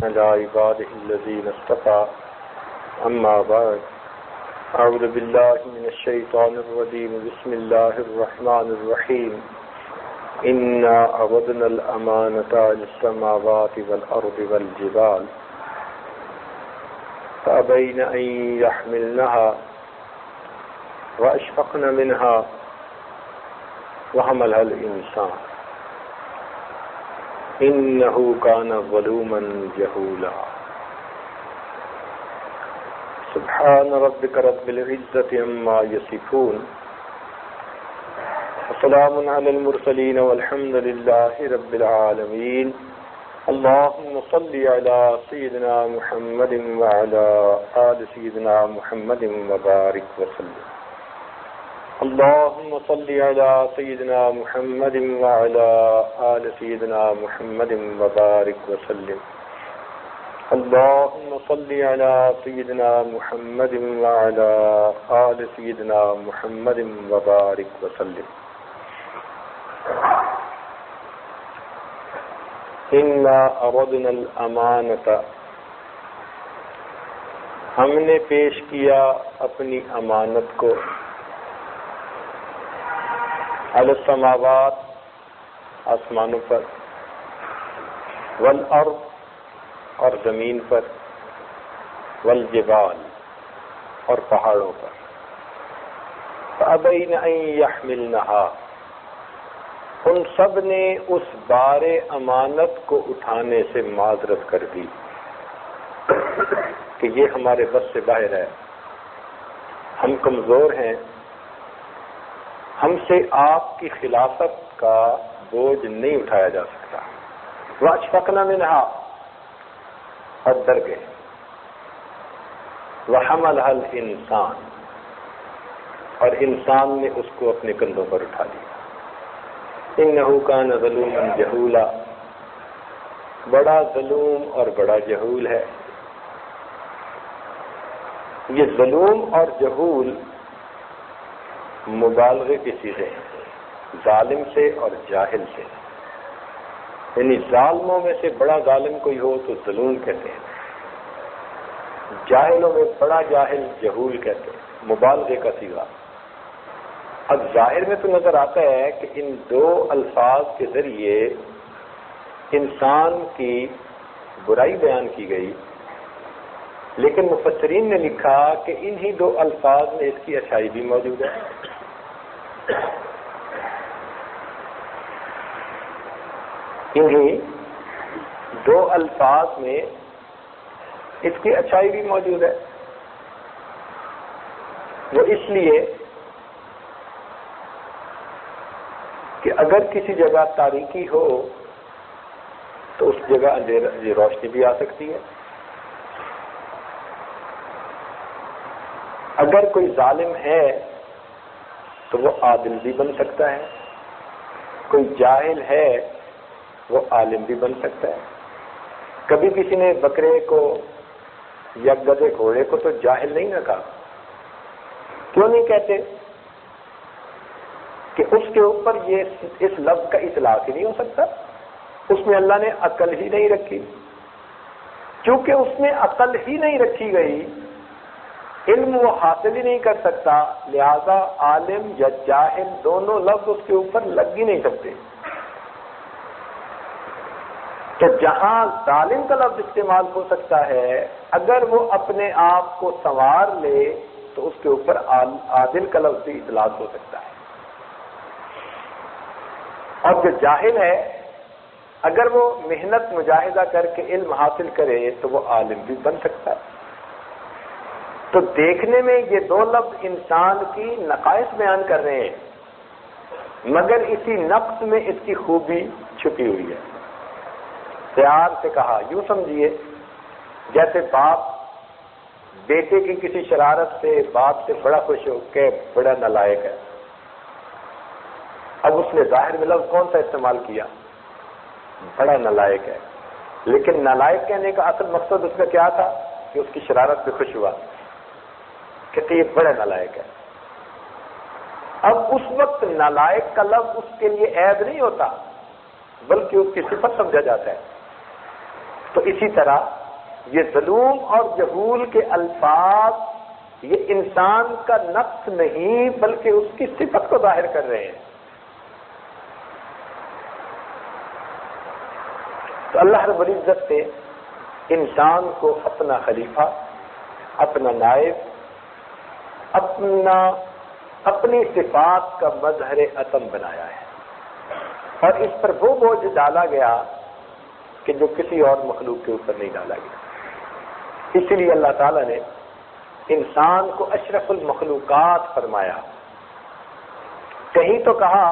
على عباده الذين اصطفى أما بعد أعوذ بالله من الشيطان الرجيم بسم الله الرحمن الرحيم إنا عرضنا الأمانة على السماوات والأرض والجبال فأبين أن يحملنها وأشفقن منها وحملها الإنسان إنه كان ظلوما جهولا سبحان ربك رب العزة عما يصفون وسلام على المرسلين والحمد لله رب العالمين اللهم صل على سيدنا محمد وعلى آل سيدنا محمد وبارك وسلم اللهم صل على سيدنا محمد وعلى آل سيدنا محمد وبارك وسلم اللهم صل على سيدنا محمد وعلى آل سيدنا محمد وبارك وسلم إنا عرضنا الأمانة ہم نے پیش کیا اپنی امانت کو علی السماوات آسمانوں پر والارض اور زمین پر والجبال اور پہاڑوں پر فابین ان یحملنها ان سب نے اس بار امانت کو اٹھانے سے معذرت کر دی کہ یہ ہمارے بس سے باہر ہے، ہم کمزور ہیں، ہم سے آپ کی خلافت کا بوجھ نہیں اٹھایا جا سکتا۔ وَأَشْفَقْنَا مِنْهَا اور ڈر گئے۔ وَحَمَلَهَا الْإِنسَانُ اور انسان نے اس کو اپنے کندھوں پر اٹھا لیا۔ إِنَّهُ كَانَ ظَلُومًا جَهُولًا بڑا ظلوم اور بڑا جہول ہے۔ یہ ظلوم اور جہول مبالغے کی صیغے ہیں، ظالم سے اور جاہل سے، یعنی ظالموں میں سے بڑا ظالم کوئی ہو تو ظلوم کہتے ہیں، جاہلوں میں بڑا جاہل جہول کہتے ہیں، مبالغے کا صیغہ۔ اب ظاہر میں تو نظر آتا ہے کہ ان دو الفاظ کے ذریعے انسان کی برائی بیان کی گئی، لیکن مفسرین نے لکھا کہ انہی دو الفاظ میں اس کی اچھائی بھی موجود ہے۔ انہی دو الفاظ میں اس کی اچھائی بھی موجود ہے۔ وہ اس لیے کہ اگر کسی جگہ تاریکی ہو تو اس جگہ روشنی بھی آ سکتی ہے۔ اگر کوئی ظالم ہے تو وہ عادل بھی بن سکتا ہے، کوئی جاہل ہے وہ عالم بھی بن سکتا ہے۔ کبھی کسی نے بکرے کو یا گدھے گھوڑے کو تو جاہل نہیں نہ کہا، کیوں نہیں کہتے؟ کہ اس کے اوپر یہ اس لفظ کا اطلاق ہی نہیں ہو سکتا، اس میں اللہ نے عقل ہی نہیں رکھی۔ چونکہ اس میں عقل ہی نہیں رکھی گئی، علم وہ حاصل ہی نہیں کر سکتا، لہذا عالم یا جاہل دونوں لفظ اس کے اوپر لگ ہی نہیں سکتے۔ تو جہاں ظالم کا لفظ استعمال ہو سکتا ہے، اگر وہ اپنے آپ کو سنوار لے تو اس کے اوپر عادل کا لفظ بھی اطلاق ہو سکتا ہے۔ اور جو جاہل ہے، اگر وہ محنت مجاہدہ کر کے علم حاصل کرے تو وہ عالم بھی بن سکتا ہے۔ تو دیکھنے میں یہ دو لفظ انسان کی نقائص بیان کر رہے ہیں، مگر اسی نقص میں اس کی خوبی چھپی ہوئی ہے۔ پیار سے کہا، یوں سمجھیے جیسے باپ بیٹے کی کسی شرارت سے باپ سے بڑا خوش ہو کہ بڑا نالائق ہے۔ اب اس نے ظاہر میں لفظ کون سا استعمال کیا؟ بڑا نالائق ہے، لیکن نالائق کہنے کا اصل مقصد اس کا کیا تھا کہ اس کی شرارت پہ خوش ہوا، کہتے یہ بڑا نالائق ہے۔ اب اس وقت نالائق کا لفظ اس کے لیے عیب نہیں ہوتا، بلکہ اس کی صفت سمجھا جاتا ہے تو اسی طرح یہ ظلم اور جہول کے الفاظ یہ انسان کا نقص نہیں بلکہ اس کی صفت کو ظاہر کر رہے ہیں. تو اللہ رب العزت نے انسان کو اپنا خلیفہ، اپنا نائب، اپنی صفات کا مظہر عتم بنایا ہے، اور اس پر وہ بوجھ ڈالا گیا کہ جو کسی اور مخلوق کے اوپر نہیں ڈالا گیا. اسی لیے اللہ تعالیٰ نے انسان کو اشرف المخلوقات فرمایا. کہیں تو کہا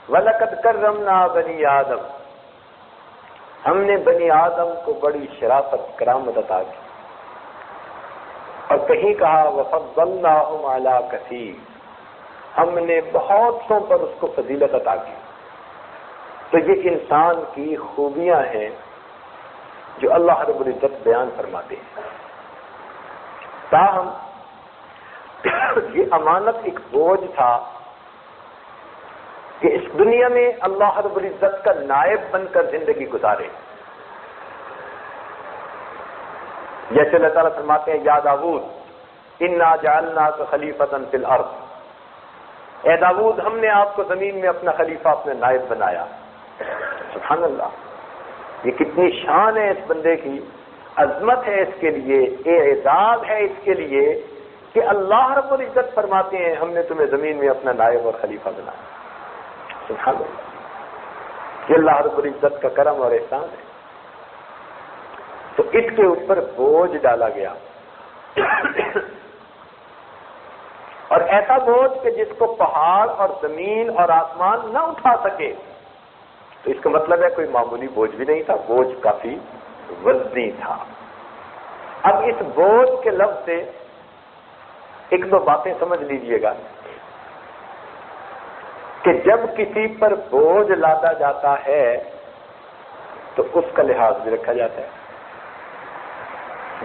وَلَقَدْ كَرَّمْنَا بَنِي آدم، ہم نے بنی آدم کو بڑی شرافت کرامت عطا کی. اور کہیں کہا وَفَضَّلْنَاهُمْ عَلَىٰ كَثِيرٍ، ہم نے بہت سوں پر اس کو فضیلت عطا کی. تو یہ انسان کی خوبیاں ہیں جو اللہ رب العزت بیان فرماتے ہیں. تاہم یہ امانت ایک بوجھ تھا کہ اس دنیا میں اللہ رب العزت کا نائب بن کر زندگی گزارے. جیسے اللہ تعالیٰ فرماتے ہیں یا داؤد انا جعلناک خلیفۃ فی الارض، اے داؤد ہم نے آپ کو زمین میں اپنا خلیفہ، اپنا نائب بنایا. سبحان اللہ، یہ کتنی شان ہے اس بندے کی، عظمت ہے اس کے لیے، اعزاز ہے اس کے لیے کہ اللہ رب العزت فرماتے ہیں ہم نے تمہیں زمین میں اپنا نائب اور خلیفہ بنایا. سبحان اللہ، یہ اللہ رب العزت کا کرم اور احسان ہے. تو اس کے اوپر بوجھ ڈالا گیا، اور ایسا بوجھ کہ جس کو پہاڑ اور زمین اور آسمان نہ اٹھا سکے. تو اس کا مطلب ہے کوئی معمولی بوجھ بھی نہیں تھا، بوجھ کافی وزنی تھا. اب اس بوجھ کے لفظ سے ایک دو باتیں سمجھ لیجئے گا کہ جب کسی پر بوجھ لادا جاتا ہے تو اس کا لحاظ بھی رکھا جاتا ہے.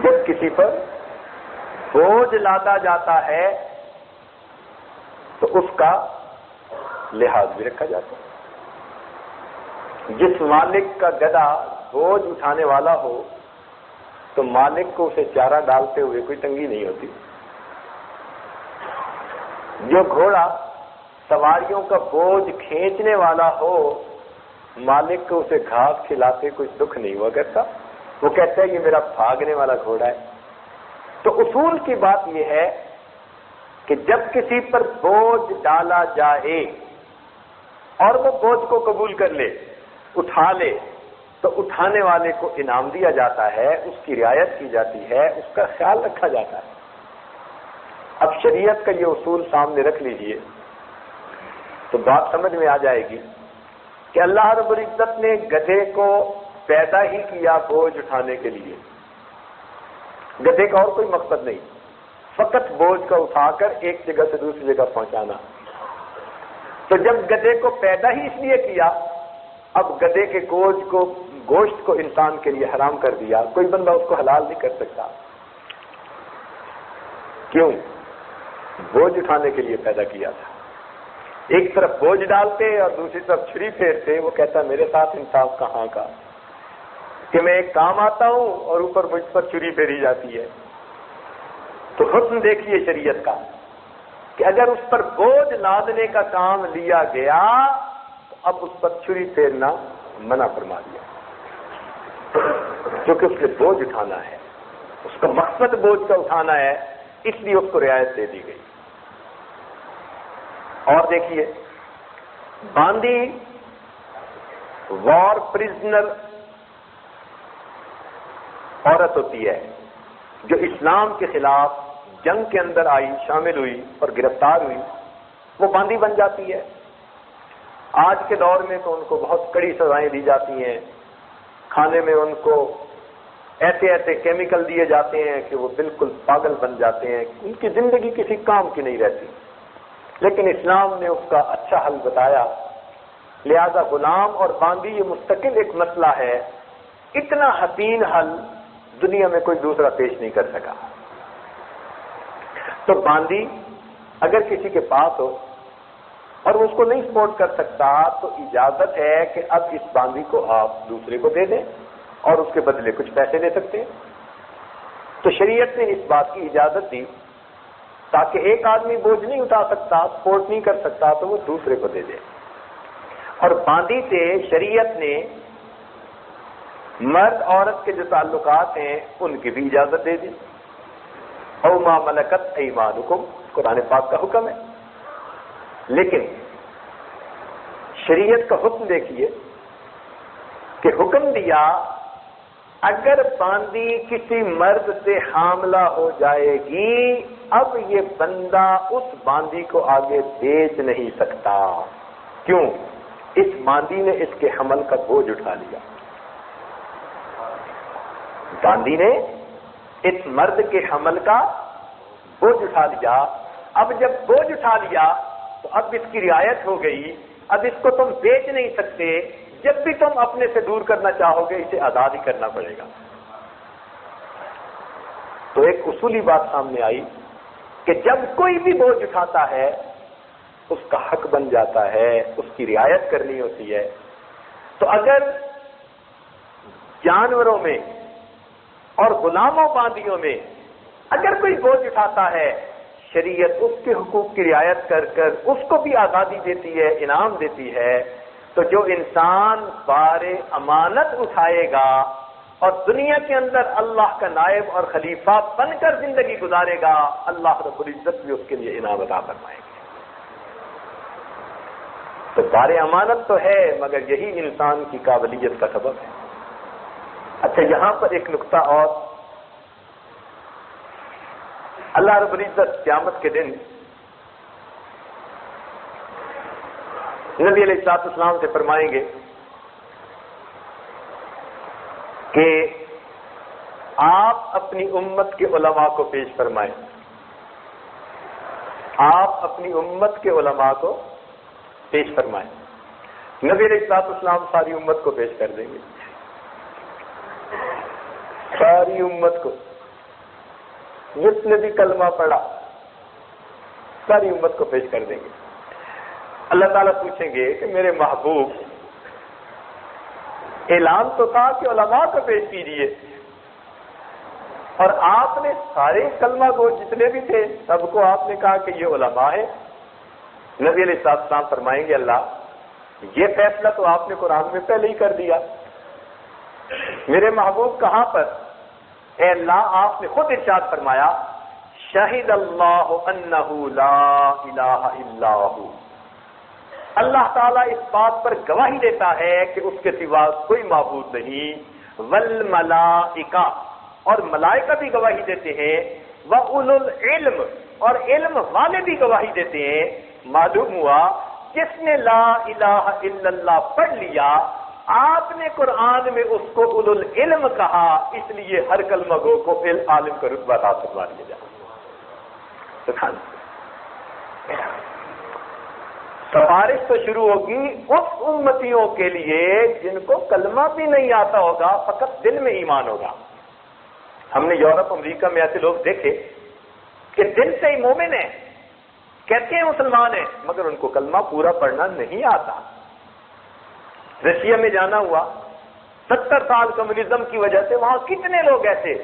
جب کسی پر بوجھ لادا جاتا ہے تو اس کا لحاظ بھی رکھا جاتا ہے. جس مالک کا گدھا بوجھ اٹھانے والا ہو تو مالک کو اسے چارہ ڈالتے ہوئے کوئی تنگی نہیں ہوتی. جو گھوڑا سواریوں کا بوجھ کھینچنے والا ہو مالک کو اسے گھاس کھلاتے کوئی دکھ نہیں ہوا کرتا، وہ کہتا ہے یہ میرا بھاگنے والا گھوڑا ہے. تو اصول کی بات یہ ہے کہ جب کسی پر بوجھ ڈالا جائے اور وہ بوجھ کو قبول کر لے، اٹھا لے، تو اٹھانے والے کو انعام دیا جاتا ہے، اس کی رعایت کی جاتی ہے، اس کا خیال رکھا جاتا ہے. اب شریعت کا یہ اصول سامنے رکھ لیجئے تو بات سمجھ میں آ جائے گی کہ اللہ رب العزت نے گدھے کو پیدا ہی کیا بوجھ اٹھانے کے لیے. گدھے کا اور کوئی مقصد نہیں، فقط بوجھ کا اٹھا کر ایک جگہ سے دوسری جگہ پہنچانا. تو جب گدھے کو پیدا ہی اس لیے کیا، اب گدھے کے گوشت کو انسان کے لیے حرام کر دیا، کوئی بندہ اس کو حلال نہیں کر سکتا. کیوں؟ بوجھ اٹھانے کے لیے پیدا کیا تھا. ایک طرف بوجھ ڈالتے اور دوسری طرف چھری پھیرتے. وہ کہتا میرے ساتھ انصاف کہاں کا کہ میں ایک کام آتا ہوں اور اوپر مجھ پر چھری پھیری جاتی ہے. تو حسن دیکھیے شریعت کا کہ اگر اس پر بوجھ لادنے کا کام لیا گیا تو اب اس پر چھری پھیرنا منع فرما دیا، کیونکہ اس نے بوجھ اٹھانا ہے، اس کا مقصد بوجھ کا اٹھانا ہے، اس لیے اس کو رعایت دے دی گئی. اور دیکھیے باندی وار پرزنر عورت ہوتی ہے جو اسلام کے خلاف جنگ کے اندر آئی، شامل ہوئی اور گرفتار ہوئی، وہ باندی بن جاتی ہے. آج کے دور میں تو ان کو بہت کڑی سزائیں دی جاتی ہیں، کھانے میں ان کو ایسے ایسے کیمیکل دیے جاتے ہیں کہ وہ بالکل پاگل بن جاتے ہیں، ان کی زندگی کسی کام کی نہیں رہتی. لیکن اسلام نے اس کا اچھا حل بتایا. لہذا غلام اور باندی یہ مستقل ایک مسئلہ ہے. اتنا حسین حل دنیا میں کوئی دوسرا پیش نہیں کر سکا. تو باندی اگر کسی کے پاس ہو اور وہ اس کو نہیں سپورٹ کر سکتا تو اجازت ہے کہ اب اس باندی کو آپ دوسرے کو دے دیں اور اس کے بدلے کچھ پیسے دے سکتے ہیں. تو شریعت نے اس بات کی اجازت دی تاکہ ایک آدمی بوجھ نہیں اٹھا سکتا، سپورٹ نہیں کر سکتا، تو وہ دوسرے کو دے دے. اور باندی سے شریعت نے مرد عورت کے جو تعلقات ہیں ان کی بھی اجازت دے دی. او ما ملکت ایمانکم قرآن پاک کا حکم ہے. لیکن شریعت کا حکم دیکھیے کہ حکم دیا اگر باندی کسی مرد سے حاملہ ہو جائے گی اب یہ بندہ اس باندی کو آگے بیچ نہیں سکتا. کیوں؟ اس باندی نے اس کے حمل کا بوجھ اٹھا لیا. باندی نے اس مرد کے حمل کا بوجھ اٹھا لیا. اب جب بوجھ اٹھا لیا تو اب اس کی رعایت ہو گئی. اب اس کو تم بیچ نہیں سکتے. جب بھی تم اپنے سے دور کرنا چاہو گے اسے آزاد ہی کرنا پڑے گا. تو ایک اصولی بات سامنے آئی کہ جب کوئی بھی بوجھ اٹھاتا ہے اس کا حق بن جاتا ہے، اس کی رعایت کرنی ہوتی ہے. تو اگر جانوروں میں اور غلاموں باندیوں میں اگر کوئی بوجھ اٹھاتا ہے شریعت اس کے حقوق کی رعایت کر کر اس کو بھی آزادی دیتی ہے، انعام دیتی ہے. تو جو انسان بار امانت اٹھائے گا اور دنیا کے اندر اللہ کا نائب اور خلیفہ بن کر زندگی گزارے گا اللہ رب العزت بھی اس کے لیے انعام عطا فرمائیں گے. تو بار امانت تو ہے مگر یہی انسان کی قابلیت کا سبب ہے. اچھا یہاں پر ایک نقطہ اور، اللہ رب العزت قیامت کے دن نبی علیہ السلام سے فرمائیں گے کہ آپ اپنی امت کے علماء کو پیش فرمائیں. آپ اپنی امت کے علماء کو پیش فرمائیں. نبی علیہ السلام ساری امت کو پیش کر دیں گے. ساری امت کو، جس نے بھی کلمہ پڑھا ساری امت کو پیش کر دیں گے. اللہ تعالیٰ پوچھیں گے کہ میرے محبوب اعلان تو تھا کہ علماء کو پیش کیجیے اور آپ نے سارے کلمہ گو جتنے بھی تھے سب کو آپ نے کہا کہ یہ علماء ہیں. نبی علیہ السلام فرمائیں گے اللہ یہ فیصلہ تو آپ نے قرآن میں پہلے ہی کر دیا. میرے محبوب کہاں پر؟ اے اللہ آپ نے خود ارشاد فرمایا شہد اللہ انہ لا الہ الا ہو. اللہ تعالیٰ اس بات پر گواہی دیتا ہے کہ اس کے سوا کوئی معبود نہیں. والملائکہ اور ملائکہ بھی گواہی دیتے ہیں. وَأُولُو الْعِلْمِ اور علم والے بھی گواہی دیتے ہیں. معلوم ہوا جس نے لا الہ الا اللہ پڑھ لیا آپ نے قرآن میں اس کو اولو العلم کہا، اس لیے ہر کلمہ گو کو عالم کا رتبہ عطا فرما دیا جائے. سبحان اللہ. سفارش تو شروع ہوگی اس امتیوں کے لیے جن کو کلمہ بھی نہیں آتا ہوگا، فقط دل میں ایمان ہوگا. ہم نے یورپ امریکہ میں ایسے لوگ دیکھے کہ دل سے ہی مومن ہیں، کہتے ہیں مسلمان ہیں مگر ان کو کلمہ پورا پڑھنا نہیں آتا. رشیا میں جانا ہوا، 70 سال کمیونزم کی وجہ سے وہاں کتنے لوگ ایسے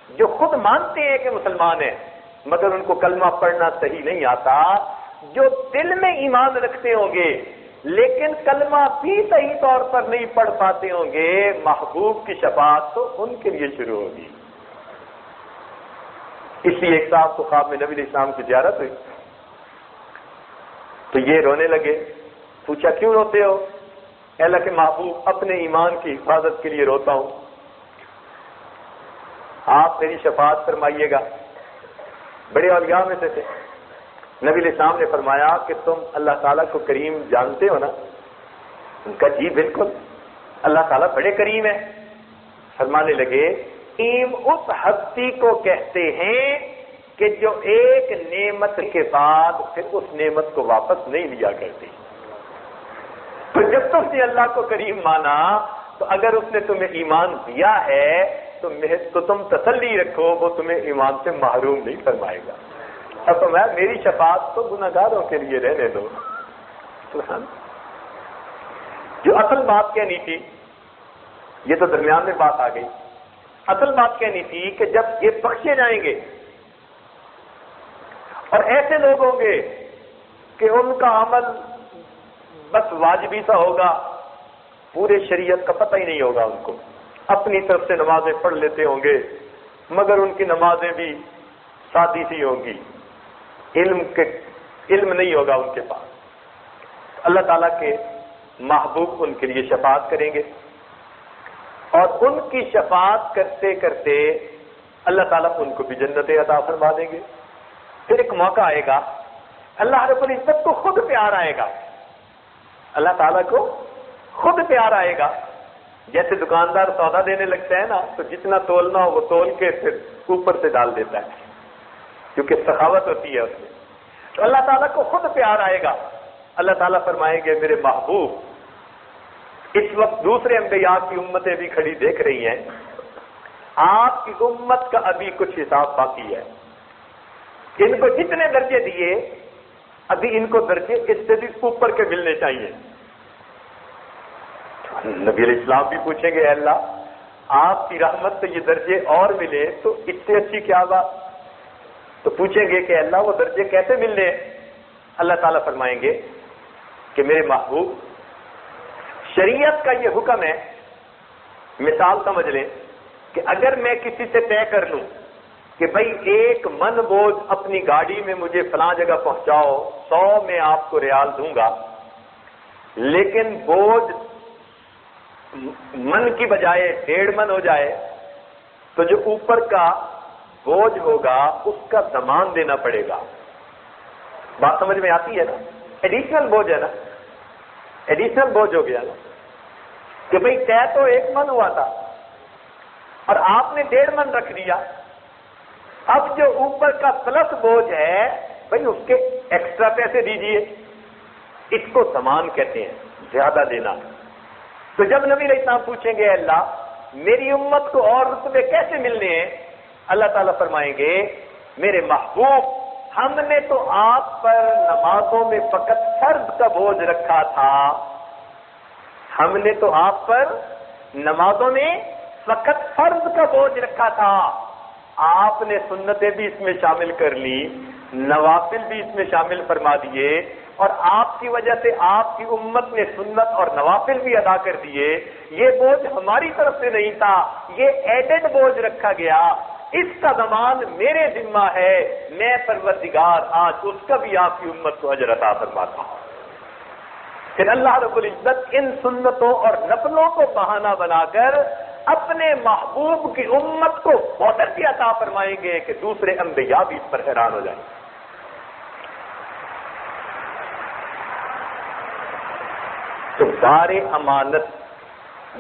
جو خود مانتے ہیں کہ مسلمان ہیں مگر ان کو کلمہ پڑھنا صحیح نہیں آتا. جو دل میں ایمان رکھتے ہوں گے لیکن کلمہ بھی صحیح طور پر نہیں پڑھ پاتے ہوں گے، محبوب کی شفاعت تو ان کے لیے شروع ہوگی. اس لیے ایک صاحب کو خواب میں نبی علیہ السلام کی زیارت ہوئی تو یہ رونے لگے. پوچھا کیوں روتے ہو؟ اے اللہ کے محبوب اپنے ایمان کی حفاظت کے لیے روتا ہوں، آپ میری شفاعت فرمائیے گا. بڑے اولیاء میں سے تھے. نبی علیہ السلام نے فرمایا کہ تم اللہ تعالیٰ کو کریم جانتے ہو نا؟ ان کا جی بالکل، اللہ تعالیٰ بڑے کریم ہیں. فرمانے لگے کریم اس ہستی کو کہتے ہیں کہ جو ایک نعمت کے بعد پھر اس نعمت کو واپس نہیں لیا کرتی. تو جب تم نے اللہ کو کریم مانا تو اگر اس نے تمہیں ایمان دیا ہے تو تم تسلی رکھو وہ تمہیں ایمان سے محروم نہیں فرمائے گا. اب تو میری شفاعت تو گناہگاروں کے لیے رہنے دو. جو اصل بات کہنی تھی یہ تو درمیان میں بات آ گئی. اصل بات کہنی تھی کہ جب یہ بخشے جائیں گے اور ایسے لوگ ہوں گے کہ ان کا عمل بس واجبی سا ہوگا، پورے شریعت کا پتہ ہی نہیں ہوگا ان کو، اپنی طرف سے نمازیں پڑھ لیتے ہوں گے مگر ان کی نمازیں بھی سادی سی ہوں گی، علم نہیں ہوگا ان کے پاس. اللہ تعالیٰ کے محبوب ان کے لیے شفاعت کریں گے اور ان کی شفاعت کرتے کرتے اللہ تعالیٰ ان کو بھی جنت عطا فرما دیں گے. پھر ایک موقع آئے گا، اللہ رب العزت کو خود پیار آئے گا، اللہ تعالیٰ کو خود پیار آئے گا. جیسے دکاندار سودا دینے لگتا ہے نا تو جتنا تولنا ہو وہ تول کے پھر اوپر سے ڈال دیتا ہے کیونکہ سخاوت ہوتی ہے اس میں. تو اللہ تعالیٰ کو خود پیار آئے گا. اللہ تعالیٰ فرمائیں گے میرے محبوب، اس وقت دوسرے انبیاء کی امتیں بھی کھڑی دیکھ رہی ہیں، آپ کی امت کا ابھی کچھ حساب باقی ہے. ان کو جتنے درجے دیے ابھی ان کو درجے اس سے بھی اوپر کے ملنے چاہیے. نبی علیہ السلام بھی پوچھیں گے، اے اللہ آپ کی رحمت سے یہ درجے اور ملے تو اس سے اچھی کیا بات. تو پوچھیں گے کہ اللہ وہ درجے کیسے ملنے ہیں. اللہ تعالیٰ فرمائیں گے کہ میرے محبوب شریعت کا یہ حکم ہے، مثال سمجھ لیں کہ اگر میں کسی سے طے کر لوں کہ بھائی 1 من بوجھ اپنی گاڑی میں مجھے فلاں جگہ پہنچاؤ، 100 میں آپ کو ریال دوں گا، لیکن بوجھ من کی بجائے 1.5 من ہو جائے تو جو اوپر کا بوجھ ہوگا اس کا ضمان دینا پڑے گا. بات سمجھ میں آتی ہے نا؟ ایڈیشنل بوجھ ہے نا، ایڈیشنل بوجھ ہو گیا نا کہ بھئی طے تو 1 من ہوا تھا اور آپ نے 1.5 من رکھ دیا. اب جو اوپر کا پلس بوجھ ہے بھئی اس کے ایکسٹرا پیسے دیجئے، اس کو ضمان کہتے ہیں، زیادہ دینا. تو جب نبی علیہ السلام پوچھیں گے اللہ میری امت کو اور رتبے کیسے ملنے ہیں، اللہ تعالیٰ فرمائیں گے میرے محبوب ہم نے تو آپ پر نمازوں میں فقط فرض کا بوجھ رکھا تھا، ہم نے تو آپ پر نمازوں میں فقط فرض کا بوجھ رکھا تھا، آپ نے سنتیں بھی اس میں شامل کر لی، نوافل بھی اس میں شامل فرما دیے، اور آپ کی وجہ سے آپ کی امت نے سنت اور نوافل بھی ادا کر دیے. یہ بوجھ ہماری طرف سے نہیں تھا، یہ ایڈڈ بوجھ رکھا گیا، اس کا ضمان میرے ذمہ ہے، میں پروردگار آج اس کا بھی آپ کی امت کو اجر عطا فرماتا ہوں. پھر اللہ رب العزت ان سنتوں اور نفلوں کو بہانہ بنا کر اپنے محبوب کی امت کو بہتر بھی عطا فرمائیں گے کہ دوسرے انبیاء بھی اس پر حیران ہو جائیں. تو بار امانت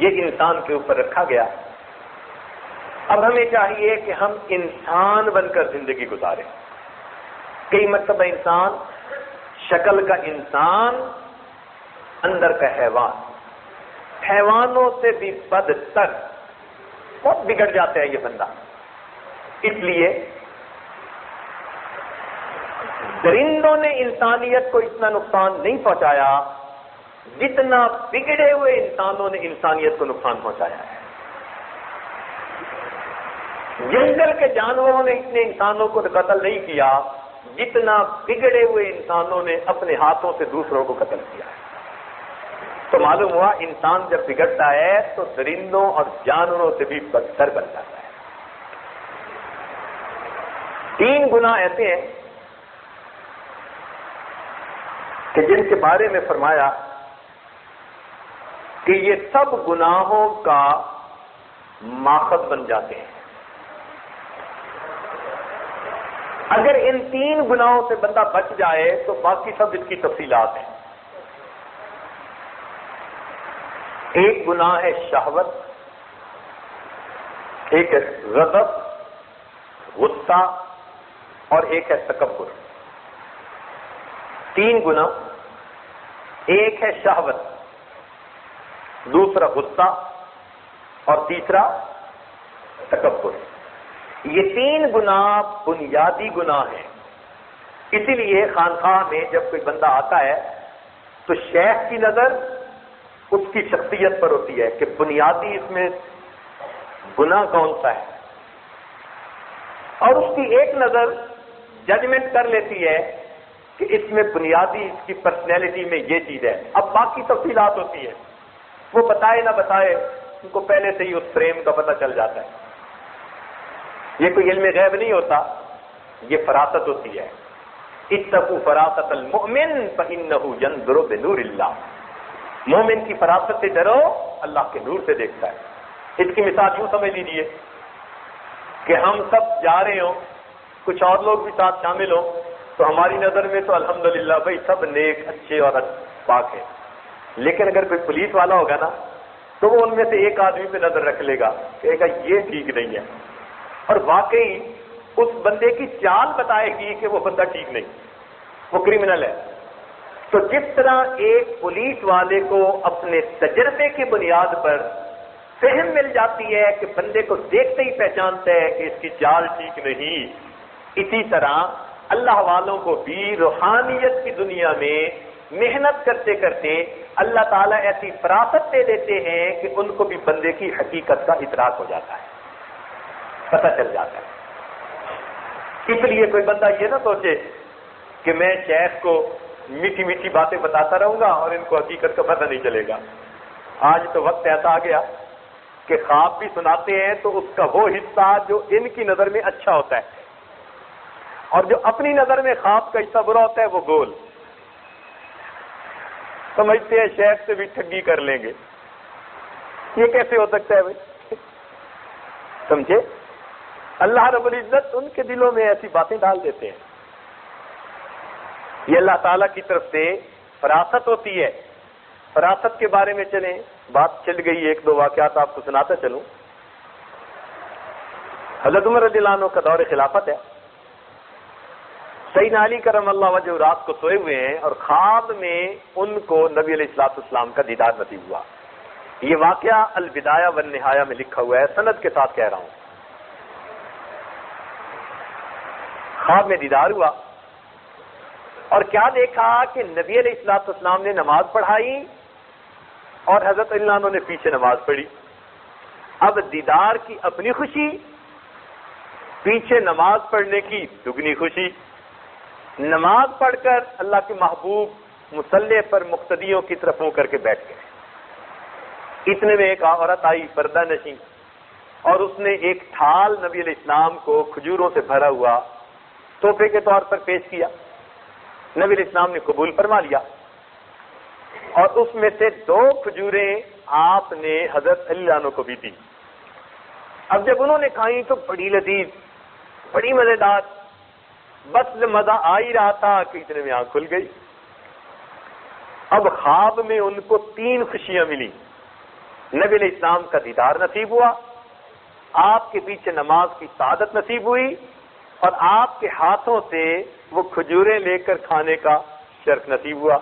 یہ انسان کے اوپر رکھا گیا. اب ہمیں چاہیے کہ ہم انسان بن کر زندگی گزاریں. کئی مرتبہ انسان شکل کا انسان، اندر کا حیوان، حیوانوں سے بھی بدتر، بہت بگڑ جاتا ہے یہ بندہ. اس لیے درندوں نے انسانیت کو اتنا نقصان نہیں پہنچایا جتنا بگڑے ہوئے انسانوں نے انسانیت کو نقصان پہنچایا ہے. جنگل کے جانوروں نے اتنے انسانوں کو قتل نہیں کیا جتنا بگڑے ہوئے انسانوں نے اپنے ہاتھوں سے دوسروں کو قتل کیا ہے. تو معلوم ہوا انسان جب بگڑتا ہے تو درندوں اور جانوروں سے بھی بدتر بن جاتا ہے. 3 گناہ ایسے ہیں کہ جن کے بارے میں فرمایا کہ یہ سب گناہوں کا ماخذ بن جاتے ہیں. اگر ان 3 گناہوں سے بندہ بچ جائے تو باقی سب اس کی تفصیلات ہیں. ایک گناہ ہے شہوت، ایک ہے غضب، غصہ، اور ایک ہے تکبر. 3 گناہ، ایک ہے شہوت، دوسرا غصہ اور تیسرا تکبر. یہ 3 گناہ بنیادی گناہ ہیں. اسی لیے خانقاہ میں جب کوئی بندہ آتا ہے تو شیخ کی نظر اس کی شخصیت پر ہوتی ہے کہ بنیادی اس میں گناہ کون سا ہے، اور اس کی ایک نظر ججمنٹ کر لیتی ہے کہ اس میں بنیادی اس کی پرسنالٹی میں یہ چیز ہے. اب باقی تفصیلات ہوتی ہے، وہ بتائے نہ بتائے ان کو پہلے سے ہی اس فریم کا پتہ چل جاتا ہے. یہ کوئی علم غیب نہیں ہوتا، یہ فراست ہوتی ہے. اتقوا فراست المؤمن فإنه ينظر بنور اللہ. مومن کی فراست سے ڈرو، اللہ کے نور سے دیکھتا ہے. اس کی مثال یوں سمجھ لیجیے کہ ہم سب جا رہے ہوں، کچھ اور لوگ بھی ساتھ شامل ہوں، تو ہماری نظر میں تو الحمدللہ بھائی سب نیک اچھے اور پاک ہیں. لیکن اگر کوئی پولیس والا ہوگا نا تو وہ ان میں سے ایک آدمی پہ نظر رکھ لے گا، کہے گا یہ ٹھیک نہیں ہے، اور واقعی اس بندے کی چال بتائے گی کہ وہ بندہ ٹھیک نہیں، وہ کرمنل ہے. تو جس طرح ایک پولیس والے کو اپنے تجربے کی بنیاد پر فہم مل جاتی ہے کہ بندے کو دیکھتے ہی پہچانتا ہے کہ اس کی چال ٹھیک نہیں، اسی طرح اللہ والوں کو بھی روحانیت کی دنیا میں محنت کرتے کرتے اللہ تعالیٰ ایسی فراست دے دیتے ہیں کہ ان کو بھی بندے کی حقیقت کا ادراک ہو جاتا ہے، پتہ چل جاتا ہے. اس لیے کوئی بندہ یہ نہ سوچے کہ میں شیخ کو میٹھی میٹھی باتیں بتاتا رہوں گا اور ان کو حقیقت کا پتہ نہیں چلے گا. آج تو وقت ایسا آ گیا کہ خواب بھی سناتے ہیں تو اس کا وہ حصہ جو ان کی نظر میں اچھا ہوتا ہے، اور جو اپنی نظر میں خواب کا حصہ برا ہوتا ہے وہ گول. سمجھتے ہیں شیخ سے بھی ٹھگی کر لیں گے. یہ کیسے ہو سکتا ہے بھائی؟ سمجھے؟ اللہ رب العزت ان کے دلوں میں ایسی باتیں ڈال دیتے ہیں. یہ اللہ تعالیٰ کی طرف سے فراست ہوتی ہے. فراست کے بارے میں چلیں، بات چل گئی، ایک دو واقعات آپ کو سناتا چلوں. حضرت عمر رضی اللہ عنہ کا دور خلافت ہے. سیدنا علی کرم اللہ وجہ رات کو سوئے ہوئے ہیں اور خواب میں ان کو نبی علیہ الصلوۃ والسلام کا دیدار نصیب ہوا. یہ واقعہ البدایہ والنہایہ میں لکھا ہوا ہے، سند کے ساتھ کہہ رہا ہوں. خواب میں دیدار ہوا اور کیا دیکھا کہ نبی علیہ الصلوۃ والسلام نے نماز پڑھائی اور حضرت علی عنہ نے پیچھے نماز پڑھی. اب دیدار کی اپنی خوشی، پیچھے نماز پڑھنے کی دگنی خوشی. نماز پڑھ کر اللہ کے محبوب مصلی پر مقتدیوں کی طرف منہ کر کے بیٹھ گئے. اتنے میں ایک عورت آئی پردہ نشیں، اور اس نے ایک تھال نبی علیہ السلام کو کھجوروں سے بھرا ہوا تحفے کے طور پر پیش کیا. نبی علیہ السلام نے قبول فرما لیا اور اس میں سے 2 کھجوریں آپ نے حضرت علی عنہ کو بھی دی. اب جب انہوں نے کھائیں تو بڑی لذیذ، بڑی مزیدار، بس مزہ آ ہی رہا تھا کہ اتنے میں آنکھ کھل گئی. اب خواب میں ان کو 3 خوشیاں ملی. نبی علیہ السلام کا دیدار نصیب ہوا، آپ کے پیچھے نماز کی سعادت نصیب ہوئی، اور آپ کے ہاتھوں سے وہ کھجوریں لے کر کھانے کا شرف نصیب ہوا.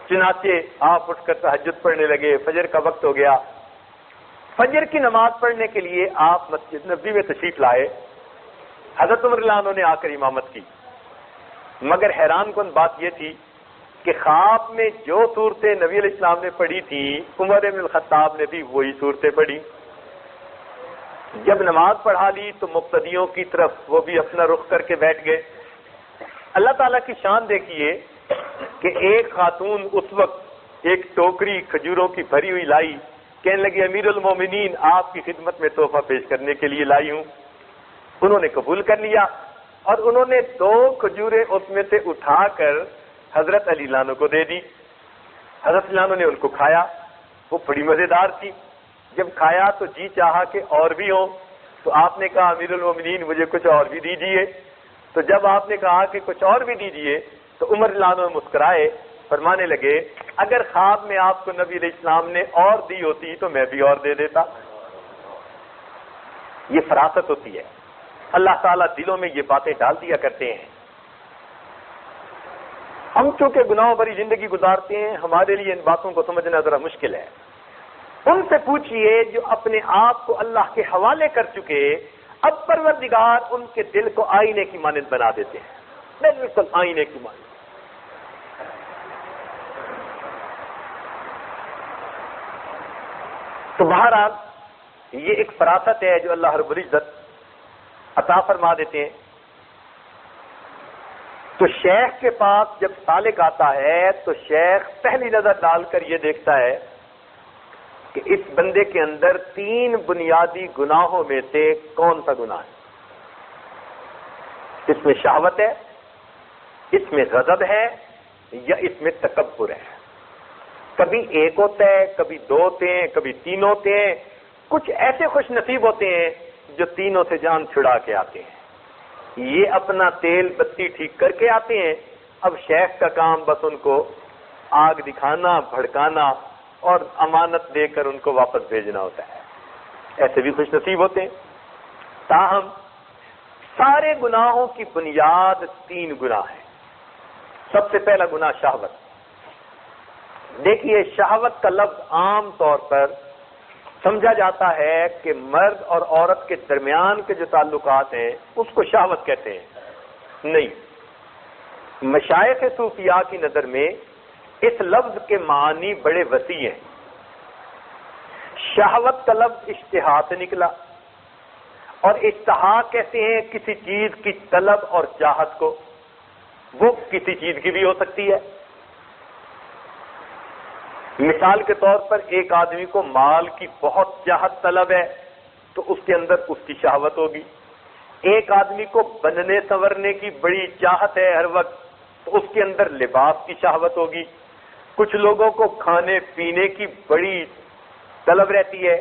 چنانچہ آپ اٹھ کر تہجد پڑھنے لگے. فجر کا وقت ہو گیا. فجر کی نماز پڑھنے کے لیے آپ مسجد نبوی میں تشریف لائے. حضرت عمر رضی اللہ عنہ نے آ کر امامت کی. مگر حیران کن بات یہ تھی کہ خواب میں جو صورتیں نبی علیہ السلام نے پڑھی تھی عمر بن الخطاب نے بھی وہی صورتیں پڑھی. جب نماز پڑھا لی تو مقتدیوں کی طرف وہ بھی اپنا رخ کر کے بیٹھ گئے. اللہ تعالیٰ کی شان دیکھیے کہ ایک خاتون اس وقت ایک ٹوکری کھجوروں کی بھری ہوئی لائی. کہنے لگی امیر المومنین آپ کی خدمت میں تحفہ پیش کرنے کے لیے لائی ہوں. انہوں نے قبول کر لیا اور انہوں نے 2 کھجوریں اس میں سے اٹھا کر حضرت علی عنہ کو دے دی. حضرت علی عنہ نے ان کو کھایا، وہ بڑی مزیدار تھی. جب کھایا تو جی چاہا کہ اور بھی ہوں، تو آپ نے کہا امیر المومنین مجھے کچھ اور بھی دیجیے. تو جب آپ نے کہا کہ کچھ اور بھی دیجیے تو عمر رضی اللہ عنہ مسکرائے، فرمانے لگے اگر خواب میں آپ کو نبی علیہ السلام نے اور دی ہوتی تو میں بھی اور دے دیتا. یہ فراست ہوتی ہے. اللہ تعالیٰ دلوں میں یہ باتیں ڈال دیا کرتے ہیں. ہم چونکہ گناہوں بھری زندگی گزارتے ہیں، ہمارے لیے ان باتوں کو سمجھنا ذرا مشکل ہے. ان سے پوچھئے جو اپنے آپ کو اللہ کے حوالے کر چکے، اب پروردگار ان کے دل کو آئینے کی مانند بنا دیتے ہیں، بالکل آئینے کی مانند. تو بہرحال یہ ایک فراست ہے جو اللہ رب العزت عطا فرما دیتے ہیں. تو شیخ کے پاس جب سالک آتا ہے تو شیخ پہلی نظر ڈال کر یہ دیکھتا ہے کہ اس بندے کے اندر 3 بنیادی گناہوں میں سے کون سا گناہ ہے. اس میں شہوت ہے، اس میں غضب ہے، یا اس میں تکبر ہے. کبھی ایک ہوتا ہے، کبھی 2 ہوتے ہیں، کبھی 3 ہوتے ہیں. کچھ ایسے خوش نصیب ہوتے ہیں جو تینوں سے جان چھڑا کے آتے ہیں. یہ اپنا تیل بتی ٹھیک کر کے آتے ہیں. اب شیخ کا کام بس ان کو آگ دکھانا، بھڑکانا اور امانت دے کر ان کو واپس بھیجنا ہوتا ہے. ایسے بھی خوش نصیب ہوتے ہیں. تاہم سارے گناہوں کی بنیاد 3 گناہ ہیں. سب سے پہلا گناہ شہوت. دیکھیے شہوت کا لفظ عام طور پر سمجھا جاتا ہے کہ مرد اور عورت کے درمیان کے جو تعلقات ہیں اس کو شہوت کہتے ہیں. نہیں، مشائخ صوفیاء کی نظر میں اس لفظ کے معنی بڑے وسیع ہیں. شہوت کا لفظ اشتہا سے نکلا، اور اشتہا کہتے ہیں کسی چیز کی طلب اور چاہت کو. وہ کسی چیز کی بھی ہو سکتی ہے. مثال کے طور پر ایک آدمی کو مال کی بہت چاہت طلب ہے تو اس کے اندر اس کی شہوت ہوگی. ایک آدمی کو بننے سنورنے کی بڑی چاہت ہے ہر وقت تو اس کے اندر لباس کی شہوت ہوگی. کچھ لوگوں کو کھانے پینے کی بڑی طلب رہتی ہے.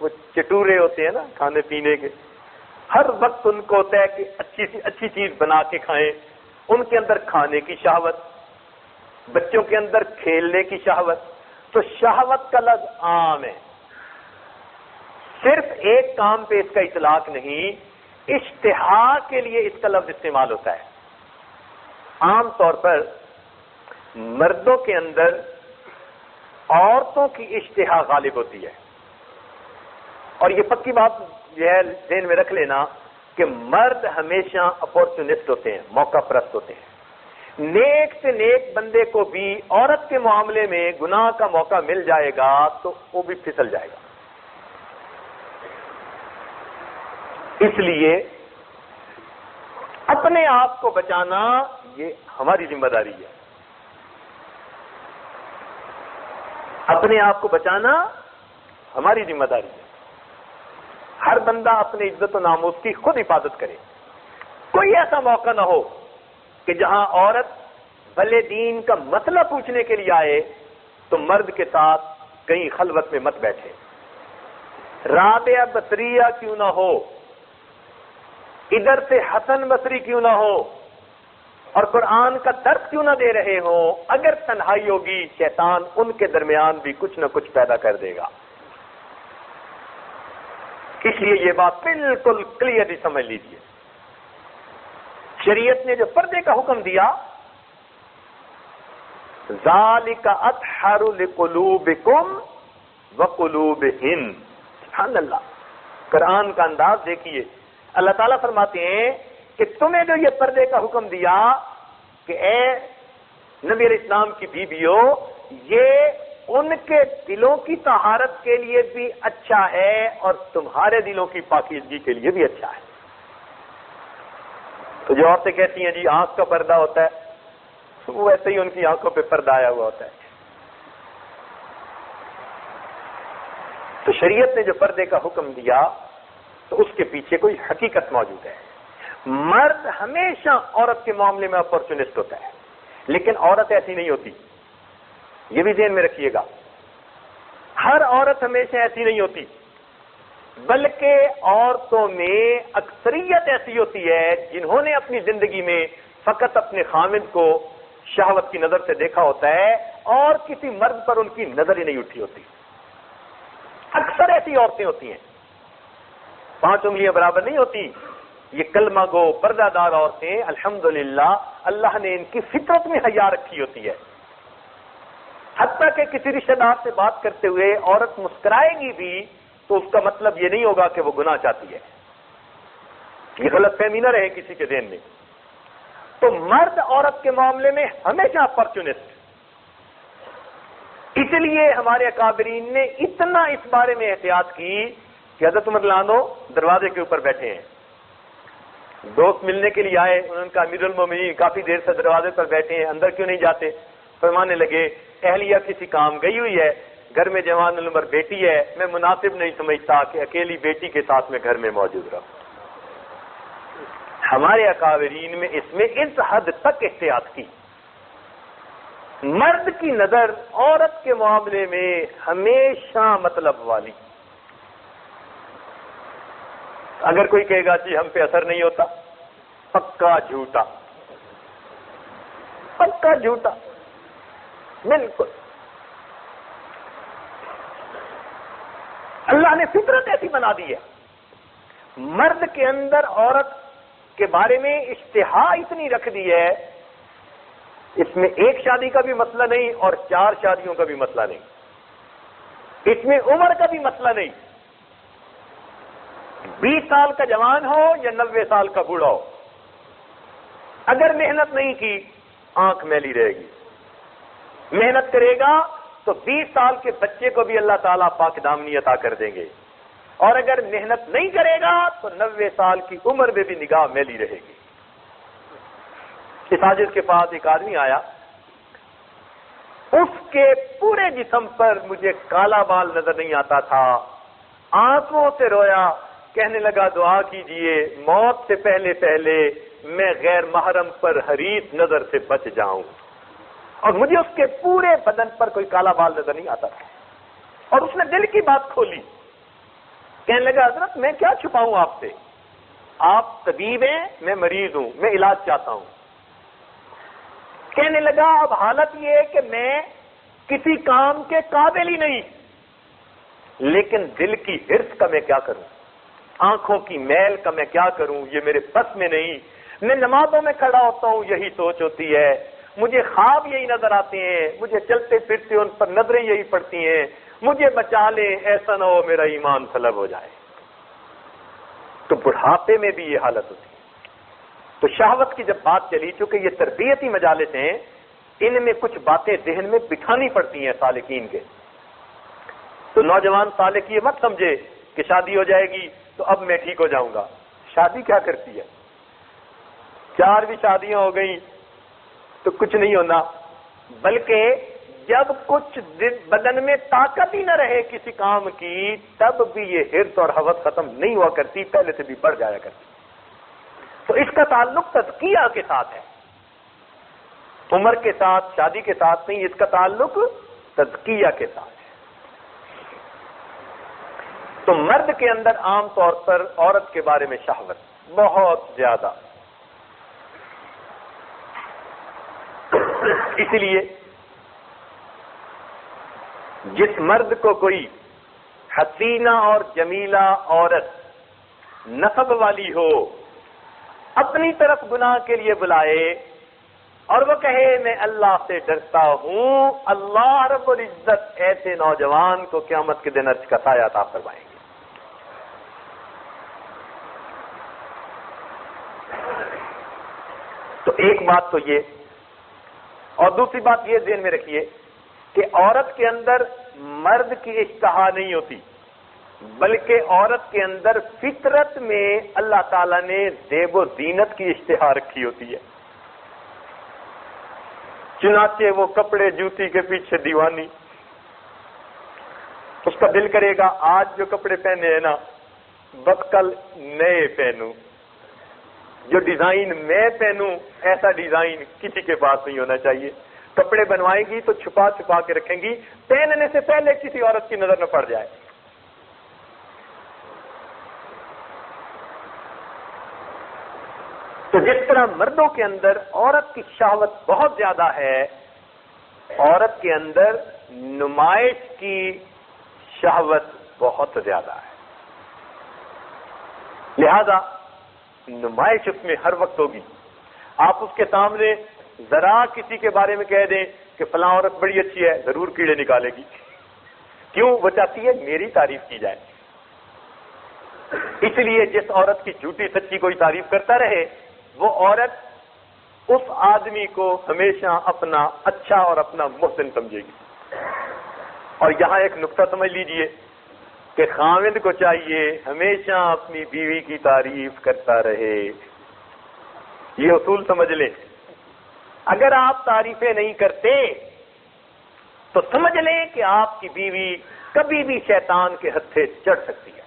وہ چٹورے ہوتے ہیں نا کھانے پینے کے، ہر وقت ان کو ہوتا ہے کہ اچھی سی اچھی چیز بنا کے کھائیں. ان کے اندر کھانے کی شہوت، بچوں کے اندر کھیلنے کی شہوت. تو شہوت کا لفظ عام ہے، صرف ایک کام پہ اس کا اطلاق نہیں، اشتہا کے لیے اس کا لفظ استعمال ہوتا ہے. عام طور پر مردوں کے اندر عورتوں کی اشتہا غالب ہوتی ہے. اور یہ پکی بات جو ہے ذہن میں رکھ لینا کہ مرد ہمیشہ اپورچونسٹ ہوتے ہیں، موقع پرست ہوتے ہیں. نیک سے نیک بندے کو بھی عورت کے معاملے میں گناہ کا موقع مل جائے گا تو وہ بھی پھسل جائے گا. اس لیے اپنے آپ کو بچانا یہ ہماری ذمہ داری ہے. اپنے آپ کو بچانا ہماری ذمہ داری ہے. ہر بندہ اپنی عزت و ناموس کی خود حفاظت کرے. کوئی ایسا موقع نہ ہو کہ جہاں عورت بھلے دین کا مسئلہ پوچھنے کے لیے آئے تو مرد کے ساتھ کہیں خلوت میں مت بیٹھے. رابعہ بصریہ کیوں نہ ہو، ادھر سے حسن بصری کیوں نہ ہو، اور قرآن کا درس کیوں نہ دے رہے ہوں، اگر تنہائی ہوگی شیطان ان کے درمیان بھی کچھ نہ کچھ پیدا کر دے گا. اس لیے یہ بات بالکل کلیئرلی سمجھ لیجیے. شریعت نے جو پردے کا حکم دیا، ذالک اطہر لقلوبکم وقلوبہن. سبحان اللہ، قرآن کا انداز دیکھیے. اللہ تعالیٰ فرماتے ہیں کہ تمہیں جو یہ پردے کا حکم دیا کہ اے نبی علیہ السلام کی بیویوں، یہ ان کے دلوں کی طہارت کے لیے بھی اچھا ہے اور تمہارے دلوں کی پاکیزگی کے لیے بھی اچھا ہے. تو جو عورتیں کہتی ہیں جی آنکھ کا پردہ ہوتا ہے، وہ ایسے ہی ان کی آنکھوں پہ پردہ آیا ہوا ہوتا ہے. تو شریعت نے جو پردے کا حکم دیا تو اس کے پیچھے کوئی حقیقت موجود ہے. مرد ہمیشہ عورت کے معاملے میں اپورچونسٹ ہوتا ہے، لیکن عورت ایسی نہیں ہوتی. یہ بھی ذہن میں رکھیے گا، ہر عورت ہمیشہ ایسی نہیں ہوتی، بلکہ عورتوں میں اکثریت ایسی ہوتی ہے جنہوں نے اپنی زندگی میں فقط اپنے خامد کو شہوت کی نظر سے دیکھا ہوتا ہے اور کسی مرد پر ان کی نظر ہی نہیں اٹھی ہوتی. اکثر ایسی عورتیں ہوتی ہیں، 5 انگلیاں برابر نہیں ہوتی. یہ کلمہ گو پردہ دار عورتیں الحمدللہ اللہ نے ان کی فطرت میں حیا رکھی ہوتی ہے. حتیٰ کہ کسی رشتہ دار سے بات کرتے ہوئے عورت مسکرائے گی بھی تو اس کا مطلب یہ نہیں ہوگا کہ وہ گناہ چاہتی ہے. یہ غلط فہمی نہ رہے کسی کے ذہن میں. تو مرد عورت کے معاملے میں ہمیشہ اپورچونسٹ. اس لیے ہمارے اکابرین نے اتنا اس بارے میں احتیاط کی کہ حضرت عمر لاندو دروازے کے اوپر بیٹھے ہیں، دوست ملنے کے لیے آئے، انہوں نے کہا امیر المومنین کافی دیر سے دروازے پر بیٹھے ہیں، اندر کیوں نہیں جاتے؟ فرمانے لگے اہلیہ کسی کام گئی ہوئی ہے، گھر میں جوان العمر بیٹی ہے، میں مناسب نہیں سمجھتا کہ اکیلی بیٹی کے ساتھ میں گھر میں موجود رہوں۔ ہمارے اکابرین میں اس میں اس حد تک احتیاط کی، مرد کی نظر عورت کے معاملے میں ہمیشہ مطلب والی۔ اگر کوئی کہے گا جی ہم پہ اثر نہیں ہوتا، پکا جھوٹا، پکا جھوٹا، بالکل۔ اللہ نے فطرت ایسی بنا دی ہے، مرد کے اندر عورت کے بارے میں اشتہا اتنی رکھ دی ہے، اس میں ایک شادی کا بھی مسئلہ نہیں اور 4 شادیوں کا بھی مسئلہ نہیں، اس میں عمر کا بھی مسئلہ نہیں، 20 سال کا جوان ہو یا 90 سال کا بوڑھا ہو، اگر محنت نہیں کی آنکھ میلی رہے گی، محنت کرے گا تو 20 سال کے بچے کو بھی اللہ تعالیٰ پاک دامنی عطا کر دیں گے، اور اگر محنت نہیں کرے گا تو 90 سال کی عمر میں بھی نگاہ میلی رہے گی۔ اس حاجت کے پاس ایک آدمی آیا، اس کے پورے جسم پر مجھے کالا بال نظر نہیں آتا تھا، آنکھوں سے رویا، کہنے لگا دعا کیجئے موت سے پہلے پہلے میں غیر محرم پر حریص نظر سے بچ جاؤں، اور مجھے اس کے پورے بدن پر کوئی کالا بال نظر نہیں آتا تھا، اور اس نے دل کی بات کھولی، کہنے لگا حضرت میں کیا چھپاؤں آپ سے، آپ طبیب ہیں، میں مریض ہوں، میں علاج چاہتا ہوں۔ کہنے لگا اب حالت یہ ہے کہ میں کسی کام کے قابل ہی نہیں، لیکن دل کی حرص کا میں کیا کروں، آنکھوں کی میل کا میں کیا کروں، یہ میرے بس میں نہیں، میں نمازوں میں کھڑا ہوتا ہوں یہی سوچ ہوتی ہے، مجھے خواب یہی نظر آتے ہیں، مجھے چلتے پھرتے ان پر نظریں یہی پڑتی ہیں، مجھے بچا لے، ایسا نہ ہو میرا ایمان سلب ہو جائے۔ تو بڑھاپے میں بھی یہ حالت ہوتی ہے۔ تو شہوت کی جب بات چلی، چونکہ یہ تربیتی مجالس ہیں، ان میں کچھ باتیں ذہن میں بٹھانی پڑتی ہیں سالکین کے۔ تو نوجوان سالک یہ مت سمجھے کہ شادی ہو جائے گی تو اب میں ٹھیک ہو جاؤں گا۔ شادی کیا کرتی ہے؟ 4 بھی شادیاں ہو گئیں تو کچھ نہیں ہونا، بلکہ جب کچھ بدن میں طاقت ہی نہ رہے کسی کام کی، تب بھی یہ حرص اور ہوس ختم نہیں ہوا کرتی، پہلے سے بھی بڑھ جایا کرتی۔ تو اس کا تعلق تزکیہ کے ساتھ ہے، عمر کے ساتھ، شادی کے ساتھ نہیں، اس کا تعلق تزکیہ کے ساتھ ہے۔ تو مرد کے اندر عام طور پر عورت کے بارے میں شہوت بہت زیادہ، اس لیے جس مرد کو کوئی حسینہ اور جمیلہ عورت نسب والی ہو اپنی طرف گناہ کے لیے بلائے اور وہ کہے میں اللہ سے ڈرتا ہوں، اللہ رب العزت ایسے نوجوان کو قیامت کے دن عرش کا سایہ عطا فرمائیں گے۔ تو ایک بات تو یہ، اور دوسری بات یہ ذہن میں رکھیے کہ عورت کے اندر مرد کی اشتہا نہیں ہوتی، بلکہ عورت کے اندر فطرت میں اللہ تعالیٰ نے زیب و زینت کی اشتہا رکھی ہوتی ہے، چنانچہ وہ کپڑے جوتی کے پیچھے دیوانی، اس کا دل کرے گا آج جو کپڑے پہنے ہیں نا بس کل نئے پہنوں، جو ڈیزائن میں پہنوں ایسا ڈیزائن کسی کے پاس نہیں ہونا چاہیے۔ کپڑے بنوائیں گی تو چھپا چھپا کے رکھیں گی، پہننے سے پہلے کسی عورت کی نظر نہ پڑ جائے۔ تو جس طرح مردوں کے اندر عورت کی شہوت بہت زیادہ ہے، عورت کے اندر نمائش کی شہوت بہت زیادہ ہے، لہذا نمائش اس میں ہر وقت ہوگی۔ آپ اس کے سامنے ذرا کسی کے بارے میں کہہ دیں کہ فلاں عورت بڑی اچھی ہے، ضرور کیڑے نکالے گی۔ کیوں؟ وہ چاہتی ہے میری تعریف کی جائے۔ اس لیے جس عورت کی جھوٹی سچی کوئی تعریف کرتا رہے، وہ عورت اس آدمی کو ہمیشہ اپنا اچھا اور اپنا محسن سمجھے گی۔ اور یہاں ایک نقطہ سمجھ لیجئے کہ خاوند کو چاہیے ہمیشہ اپنی بیوی کی تعریف کرتا رہے. یہ اصول سمجھ لیں. اگر آپ تعریفیں نہیں کرتے تو سمجھ لیں کہ آپ کی بیوی کبھی بھی شیطان کے ہتھے چڑھ سکتی ہے.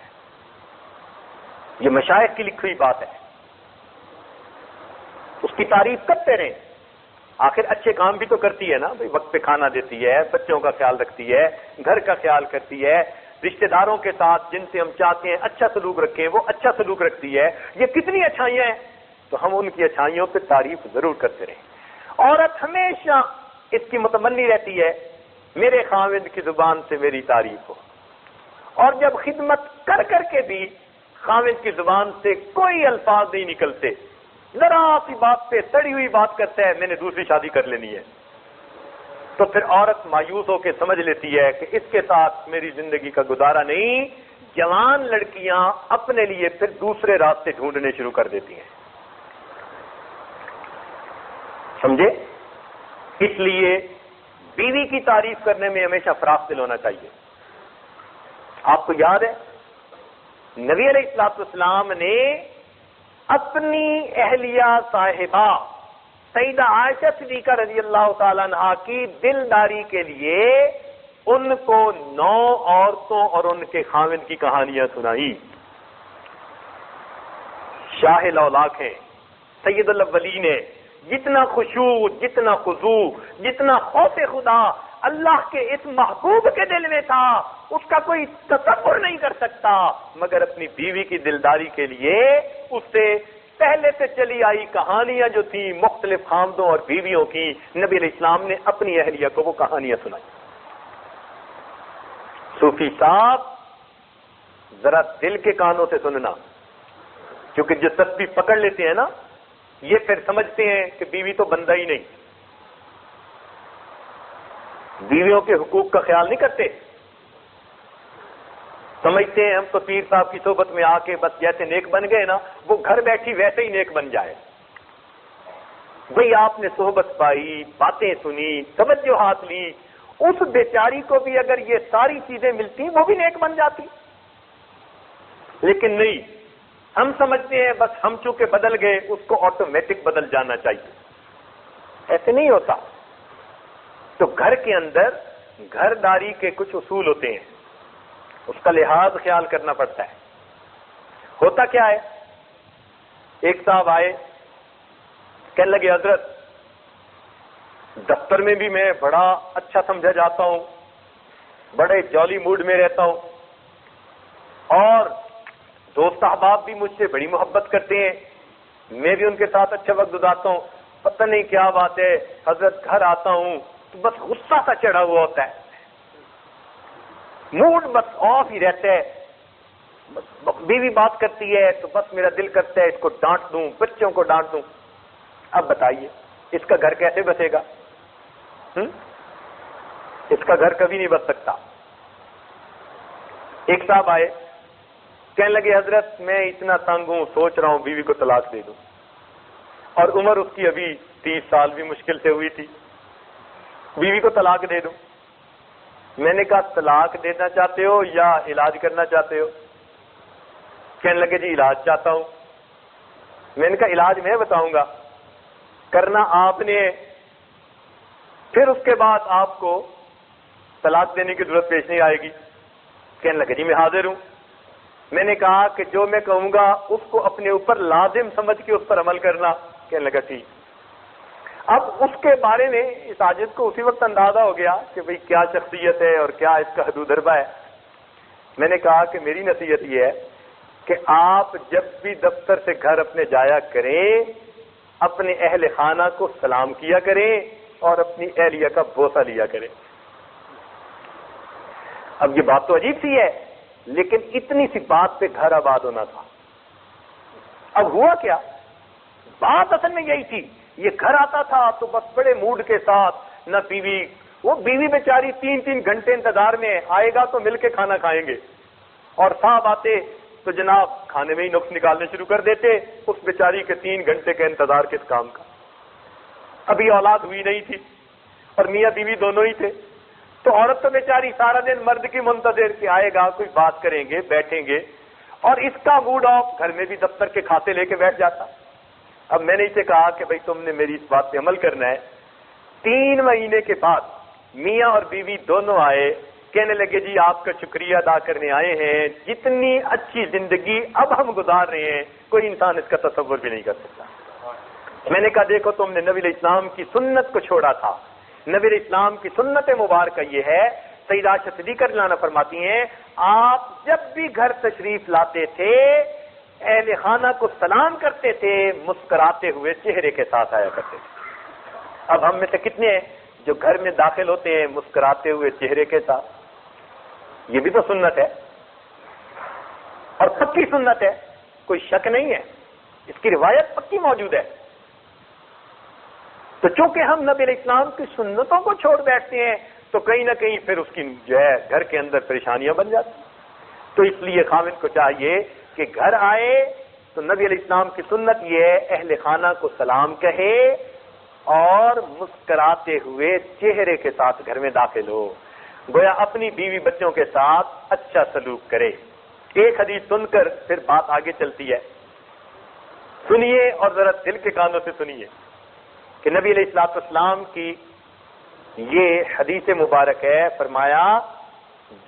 یہ مشائخ کی لکھی ہوئی بات ہے. اس کی تعریف کرتے رہیں. آخر اچھے کام بھی تو کرتی ہے نا بھائی، وقت پہ کھانا دیتی ہے، بچوں کا خیال رکھتی ہے، گھر کا خیال کرتی ہے، رشتہ داروں کے ساتھ جن سے ہم چاہتے ہیں اچھا سلوک رکھیں وہ اچھا سلوک رکھتی ہے. یہ کتنی اچھائیاں ہیں، تو ہم ان کی اچھائیوں پہ تعریف ضرور کرتے رہیں. عورت ہمیشہ اس کی متمنی رہتی ہے میرے خاوند کی زبان سے میری تعریف ہو. اور جب خدمت کر کر کے بھی خاوند کی زبان سے کوئی الفاظ نہیں نکلتے، ذرا سی بات پہ سڑی ہوئی بات کرتا ہے میں نے دوسری شادی کر لینی ہے، تو پھر عورت مایوس ہو کے سمجھ لیتی ہے کہ اس کے ساتھ میری زندگی کا گزارا نہیں. جوان لڑکیاں اپنے لیے پھر دوسرے راستے ڈھونڈنے شروع کر دیتی ہیں. سمجھے؟ اس لیے بیوی کی تعریف کرنے میں ہمیشہ فراخ دل ہونا چاہیے. آپ کو یاد ہے نبی علیہ الصلوۃ والسلام نے اپنی اہلیہ صاحبہ سیدہ عائشہ صدیقہ رضی اللہ تعالیٰ عنہا کی دلداری کے لیے ان کو 9 عورتوں اور ان کے خاوند کی کہانیاں سنائی. شاہ الاولاک ہیں، سید الاولین ہیں. جتنا خشوع، جتنا خضوع، جتنا خوف خدا اللہ کے اس محبوب کے دل میں تھا اس کا کوئی تصور نہیں کر سکتا، مگر اپنی بیوی کی دلداری کے لیے اس سے پہلے سے چلی آئی کہانیاں جو تھیں مختلف خامدوں اور بیویوں کی، نبی علیہ السلام نے اپنی اہلیہ کو وہ کہانیاں سنائی. صوفی صاحب ذرا دل کے کانوں سے سننا، کیونکہ جو تسبیح پکڑ لیتے ہیں نا یہ پھر سمجھتے ہیں کہ بیوی تو بندہ ہی نہیں، بیویوں کے حقوق کا خیال نہیں کرتے. سمجھتے ہیں ہم تو پیر صاحب کی صحبت میں آ کے بس جیسے نیک بن گئے نا وہ گھر بیٹھی ویسے ہی نیک بن جائے. بھئی آپ نے صحبت پائی، باتیں سنی، توجہات لی، اس بیچاری کو بھی اگر یہ ساری چیزیں ملتی وہ بھی نیک بن جاتی. لیکن نہیں، ہم سمجھتے ہیں بس ہم چونکہ بدل گئے اس کو آٹومیٹک بدل جانا چاہیے. ایسے نہیں ہوتا. تو گھر کے اندر گھرداری کے کچھ اصول ہوتے ہیں، اس کا لحاظ خیال کرنا پڑتا ہے. ہوتا کیا ہے، ایک صاحب آئے کہنے لگے حضرت دفتر میں بھی میں بڑا اچھا سمجھا جاتا ہوں، بڑے جولی موڈ میں رہتا ہوں، اور دوست احباب بھی مجھ سے بڑی محبت کرتے ہیں، میں بھی ان کے ساتھ اچھا وقت گزارتا ہوں. پتہ نہیں کیا بات ہے حضرت گھر آتا ہوں تو بس غصہ سا چڑھا ہوا ہوتا ہے، موڈ بس آف ہی رہتا ہے. بیوی بات کرتی ہے تو بس میرا دل کرتا ہے اس کو ڈانٹ دوں، بچوں کو ڈانٹ دوں. اب بتائیے اس کا گھر کیسے بسے گا؟ اس کا گھر کبھی نہیں بس سکتا. ایک صاحب آئے کہنے لگے حضرت میں اتنا تنگ ہوں، سوچ رہا ہوں بیوی کو طلاق دے دوں، اور عمر اس کی ابھی 30 سال بھی مشکل سے ہوئی تھی، بیوی کو طلاق دے دوں. میں نے کہا طلاق دینا چاہتے ہو یا علاج کرنا چاہتے ہو؟ کہنے لگے جی علاج چاہتا ہوں. میں نے کہا علاج میں بتاؤں گا، کرنا آپ نے، پھر اس کے بعد آپ کو طلاق دینے کی ضرورت پیش نہیں آئے گی. کہنے لگے جی میں حاضر ہوں. میں نے کہا کہ جو میں کہوں گا اس کو اپنے اوپر لازم سمجھ کے اس پر عمل کرنا. کہنے لگا ٹھیک. اب اس کے بارے میں اس عاجز کو اسی وقت اندازہ ہو گیا کہ بھئی کیا شخصیت ہے اور کیا اس کا حدود اربہ ہے. میں نے کہا کہ میری نصیحت یہ ہے کہ آپ جب بھی دفتر سے گھر اپنے جایا کریں اپنے اہل خانہ کو سلام کیا کریں اور اپنی اہلیہ کا بوسہ لیا کریں. اب یہ بات تو عجیب سی ہے لیکن اتنی سی بات پہ گھر آباد ہونا تھا. اب ہوا کیا، بات اصل میں یہی تھی. یہ گھر آتا تھا تو بس بڑے موڈ کے ساتھ، نہ بیوی، وہ بیوی بیچاری 3 گھنٹے انتظار میں، آئے گا تو مل کے کھانا کھائیں گے، اور صاحب آتے تو جناب کھانے میں ہی نقص نکالنے شروع کر دیتے. اس بیچاری کے 3 گھنٹے کا انتظار کس کام کا؟ ابھی اولاد ہوئی نہیں تھی اور میاں بیوی دونوں ہی تھے. تو عورت تو بیچاری سارا دن مرد کی منتظر کہ آئے گا، کوئی بات کریں گے، بیٹھیں گے، اور اس کا موڈ آف گھر میں بھی دفتر کے کھاتے لے کے بیٹھ جاتا۔ اب میں نے اسے کہا کہ بھائی تم نے میری اس بات پہ عمل کرنا ہے۔ 3 مہینے کے بعد میاں اور بیوی دونوں آئے، کہنے لگے جی آپ کا شکریہ ادا کرنے آئے ہیں، جتنی اچھی زندگی اب ہم گزار رہے ہیں کوئی انسان اس کا تصور بھی نہیں کر سکتا۔ میں نے کہا دیکھو تم نے نبی علیہ السلام کی سنت کو چھوڑا تھا۔ نبی علیہ السلام کی سنت مبارکہ یہ ہے، سیدہ عائشہ صدیقہ رضی اللہ عنہا فرماتی ہیں آپ جب بھی گھر تشریف لاتے تھے اہل خانہ کو سلام کرتے تھے، مسکراتے ہوئے چہرے کے ساتھ آیا کرتے تھے۔ اب ہم میں سے کتنے ہیں جو گھر میں داخل ہوتے ہیں مسکراتے ہوئے چہرے کے ساتھ؟ یہ بھی تو سنت ہے، اور پکی سنت ہے، کوئی شک نہیں ہے، اس کی روایت پکی موجود ہے۔ تو چونکہ ہم نبی علیہ السلام کی سنتوں کو چھوڑ بیٹھتے ہیں تو کہیں نہ کہیں پھر اس کی جو ہے گھر کے اندر پریشانیاں بن جاتی ہیں۔ تو اس لیے خاوند کو چاہیے کہ گھر آئے تو نبی علیہ السلام کی سنت یہ ہے اہل خانہ کو سلام کہے اور مسکراتے ہوئے چہرے کے ساتھ گھر میں داخل ہو، گویا اپنی بیوی بچوں کے ساتھ اچھا سلوک کرے۔ ایک حدیث سن کر پھر بات آگے چلتی ہے، سنیے اور ذرا دل کے کانوں سے سنیے کہ نبی علیہ الصلوۃ والسلام کی یہ حدیث مبارک ہے۔ فرمایا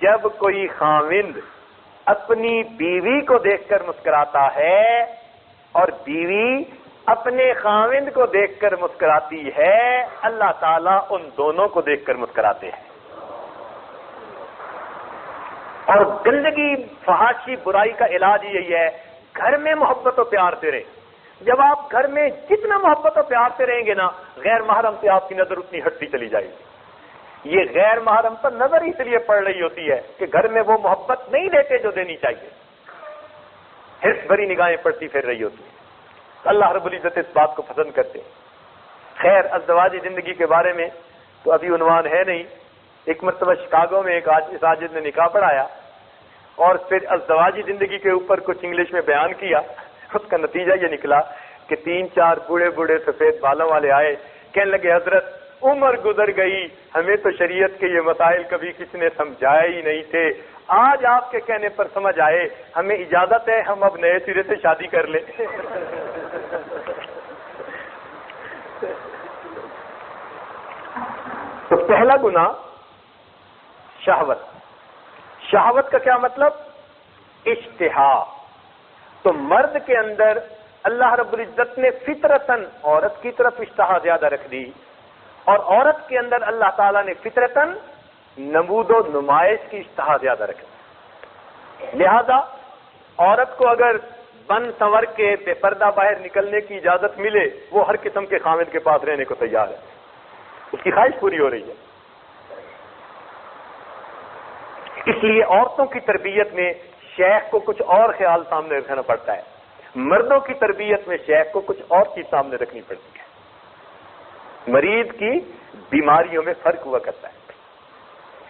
جب کوئی خاوند اپنی بیوی کو دیکھ کر مسکراتا ہے اور بیوی اپنے خاوند کو دیکھ کر مسکراتی ہے، اللہ تعالیٰ ان دونوں کو دیکھ کر مسکراتے ہیں۔ اور گندگی، فحاشی، برائی کا علاج یہی ہے، گھر میں محبت و پیار سے رہیں۔ جب آپ گھر میں جتنا محبت و پیار سے رہیں گے نا، غیر محرم سے آپ کی نظر اتنی ہٹتی چلی جائے گی۔ یہ غیر محرم پر نظر اس لیے پڑ رہی ہوتی ہے کہ گھر میں وہ محبت نہیں دیتے جو دینی چاہیے، حرص بھری نگاہیں پڑتی پھر رہی ہوتی ہیں۔ اللہ رب العزت اس بات کو پسند کرتے ہیں۔ خیر، ازدواجی زندگی کے بارے میں تو ابھی عنوان ہے نہیں۔ ایک مرتبہ شکاگو میں ایک ساجد نے نکاح پڑھایا اور پھر ازدواجی زندگی کے اوپر کچھ انگلش میں بیان کیا۔ اس کا نتیجہ یہ نکلا کہ 3-4 بوڑھے بوڑھے سفید بالوں والے آئے، کہنے لگے حضرت عمر گزر گئی، ہمیں تو شریعت کے یہ مسائل کبھی کسی نے سمجھائے ہی نہیں تھے، آج آپ کے کہنے پر سمجھ آئے، ہمیں اجازت ہے ہم اب نئے سرے سے شادی کر لیں۔ تو پہلا گناہ شہوت۔ شہوت کا کیا مطلب؟ اشتہا۔ تو مرد کے اندر اللہ رب العزت نے فطرتاً عورت کی طرف اشتہا زیادہ رکھ دی، اور عورت کے اندر اللہ تعالیٰ نے فطرتاً نمود و نمائش کی اشتہا زیادہ رکھ دی۔ لہذا عورت کو اگر بن سنور کے بے پردہ باہر نکلنے کی اجازت ملے، وہ ہر قسم کے خاوند کے پاس رہنے کو تیار ہے، اس کی خواہش پوری ہو رہی ہے۔ اس لیے عورتوں کی تربیت میں شیخ کو کچھ اور خیال سامنے رکھنا پڑتا ہے، مردوں کی تربیت میں شیخ کو کچھ اور چیز سامنے رکھنی پڑتی ہے۔ مریض کی بیماریوں میں فرق ہوا کرتا ہے۔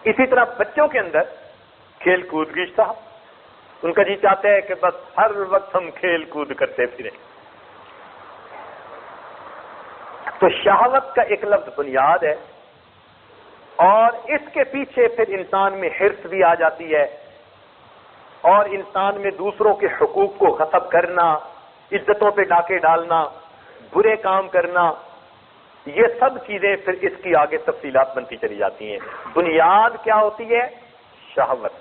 اسی طرح بچوں کے اندر کھیل کود کی اشتہا، ان کا جی چاہتا ہے کہ بس ہر وقت ہم کھیل کود کرتے پھریں۔ تو شہوت کا ایک لفظ بنیاد ہے، اور اس کے پیچھے پھر انسان میں حرص بھی آ جاتی ہے، اور انسان میں دوسروں کے حقوق کو غصب کرنا، عزتوں پہ ڈاکے ڈالنا، برے کام کرنا، یہ سب چیزیں پھر اس کی آگے تفصیلات بنتی چلی جاتی ہیں۔ بنیاد کیا ہوتی ہے؟ شہوت۔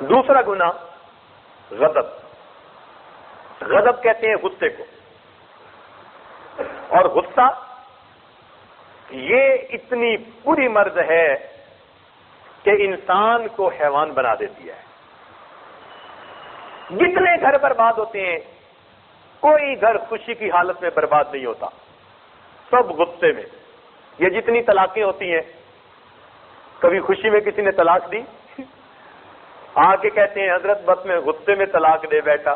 دوسرا گناہ غضب۔ غضب کہتے ہیں غصے کو، اور غصہ یہ اتنی بری مرض ہے کہ انسان کو حیوان بنا دیتی ہے۔ جتنے گھر برباد ہوتے ہیں، کوئی گھر خوشی کی حالت میں برباد نہیں ہوتا، سب غصے میں۔ یہ جتنی طلاقیں ہوتی ہیں، کبھی خوشی میں کسی نے طلاق دی، آ کے کہتے ہیں حضرت بس میں غصے میں طلاق دے بیٹھا۔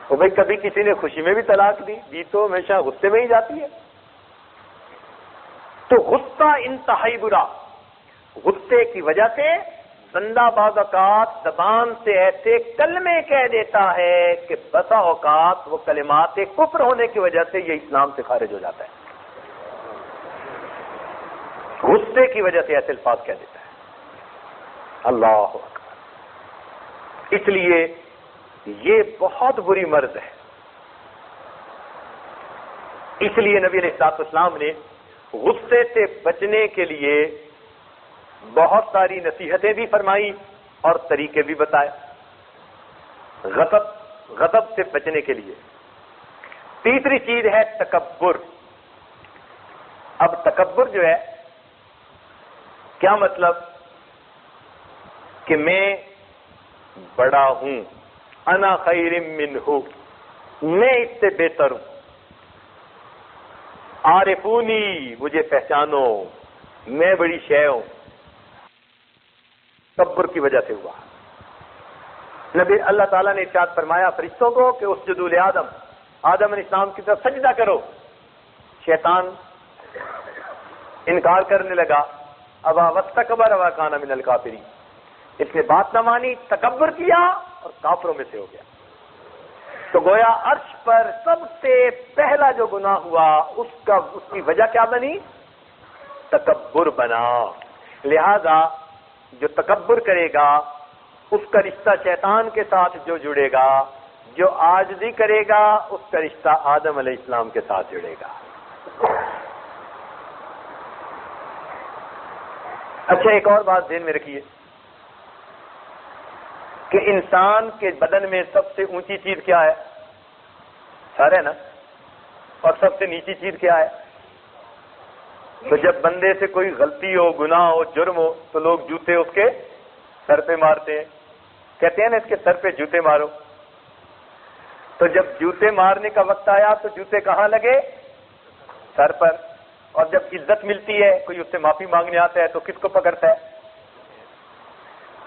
تو بھائی کبھی کسی نے خوشی میں بھی طلاق دی تو ہمیشہ غصے میں ہی جاتی ہے۔ تو غصہ انتہائی برا، غصے کی وجہ سے بندہ بعض اوقات زبان سے ایسے کلمے کہہ دیتا ہے کہ بسا اوقات وہ کلمات کفر ہونے کی وجہ سے یہ اسلام سے خارج ہو جاتا ہے۔ غصے کی وجہ سے ایسے الفاظ کہہ دیتا ہے. اللہ اکبر. اس لیے یہ بہت بری مرض ہے. اس لیے نبی علیہ الصلوۃ والسلام نے غصے سے بچنے کے لیے بہت ساری نصیحتیں بھی فرمائی اور طریقے بھی بتائے غضب سے بچنے کے لیے. تیسری چیز ہے تکبر. اب تکبر جو ہے کیا مطلب کہ میں بڑا ہوں, انا خیر منہ, میں اس سے بہتر ہوں, عارفونی, مجھے پہچانو, میں بڑی شے ہوں. تکبر کی وجہ سے ہوا. نبی اللہ تعالیٰ نے ارشاد فرمایا فرشتوں کو کہ اسجدوا لآدم, آدم علیہ السلام کی طرف سجدہ کرو. شیطان انکار کرنے لگا, ابا واستکبر وکان من الکافرین, اس نے بات نہ مانی, تکبر کیا اور کافروں میں سے ہو گیا. تو گویا عرش پر سب سے پہلا جو گناہ ہوا اس کی وجہ کیا بنی؟ تکبر بنا. لہذا جو تکبر کرے گا اس کا رشتہ شیطان کے ساتھ جو جڑے گا, جو عاجزی کرے گا اس کا رشتہ آدم علیہ السلام کے ساتھ جڑے گا. اچھا, ایک اور بات ذہن میں رکھیے کہ انسان کے بدن میں سب سے اونچی چیز کیا ہے؟ سر ہے نا. اور سب سے نیچی چیز کیا ہے؟ تو جب بندے سے کوئی غلطی ہو, گناہ ہو, جرم ہو تو لوگ جوتے اس کے سر پہ مارتے ہیں, کہتے ہیں نا اس کے سر پہ جوتے مارو. تو جب جوتے مارنے کا وقت آیا تو جوتے کہاں لگے؟ سر پر. اور جب عزت ملتی ہے, کوئی اس سے معافی مانگنے آتا ہے تو کس کو پکڑتا ہے؟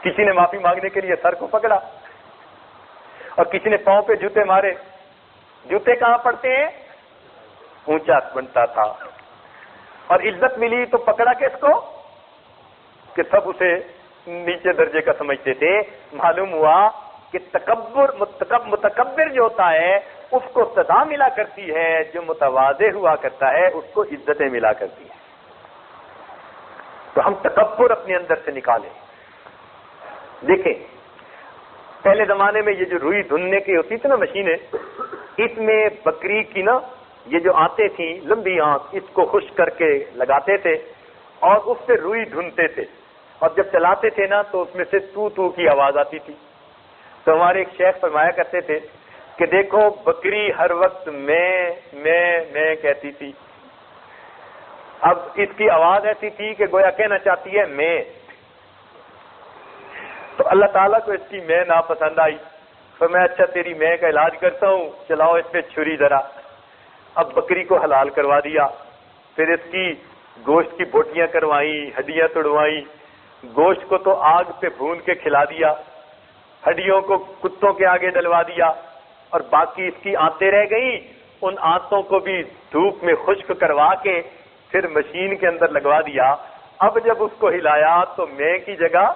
کسی نے معافی مانگنے کے لیے سر کو پکڑا اور کسی نے پاؤں پہ جوتے مارے. جوتے کہاں پڑتے ہیں؟ اونچا بنتا تھا. اور عزت ملی تو پکڑا کس کو؟ کہ سب اسے نیچے درجے کا سمجھتے تھے. معلوم ہوا کہ متکبر جو ہوتا ہے اس کو سزا ملا کرتی ہے, جو متواضع ہوا کرتا ہے اس کو عزتیں ملا کرتی ہیں. تو ہم تکبر اپنے اندر سے نکالیں. دیکھیں پہلے زمانے میں یہ جو روئی دھننے کی ہوتی تھی نا مشینیں, اس میں بکری کی نا یہ جو آتے تھیں لمبی آنکھ, اس کو خشک کر کے لگاتے تھے اور اس سے روئی دھنتے تھے, اور جب چلاتے تھے نا تو اس میں سے تو تو کی آواز آتی تھی. تو ہمارے ایک شیخ فرمایا کرتے تھے کہ دیکھو بکری ہر وقت میں کہتی تھی. اب اس کی آواز ایسی تھی کہ گویا کہنا چاہتی ہے میں. تو اللہ تعالیٰ کو اس کی میں ناپسند آئی. تو میں اچھا تیری میں کا علاج کرتا ہوں, چلاؤ اس پہ چھری ذرا. اب بکری کو حلال کروا دیا, پھر اس کی گوشت کی بوٹیاں کروائیں, ہڈیاں توڑوائیں. گوشت کو تو آگ پہ بھون کے کھلا دیا, ہڈیوں کو کتوں کے آگے ڈلوا دیا, اور باقی اس کی آنتیں رہ گئیں. ان آنتوں کو بھی دھوپ میں خشک کروا کے پھر مشین کے اندر لگوا دیا. اب جب اس کو ہلایا تو میں کی جگہ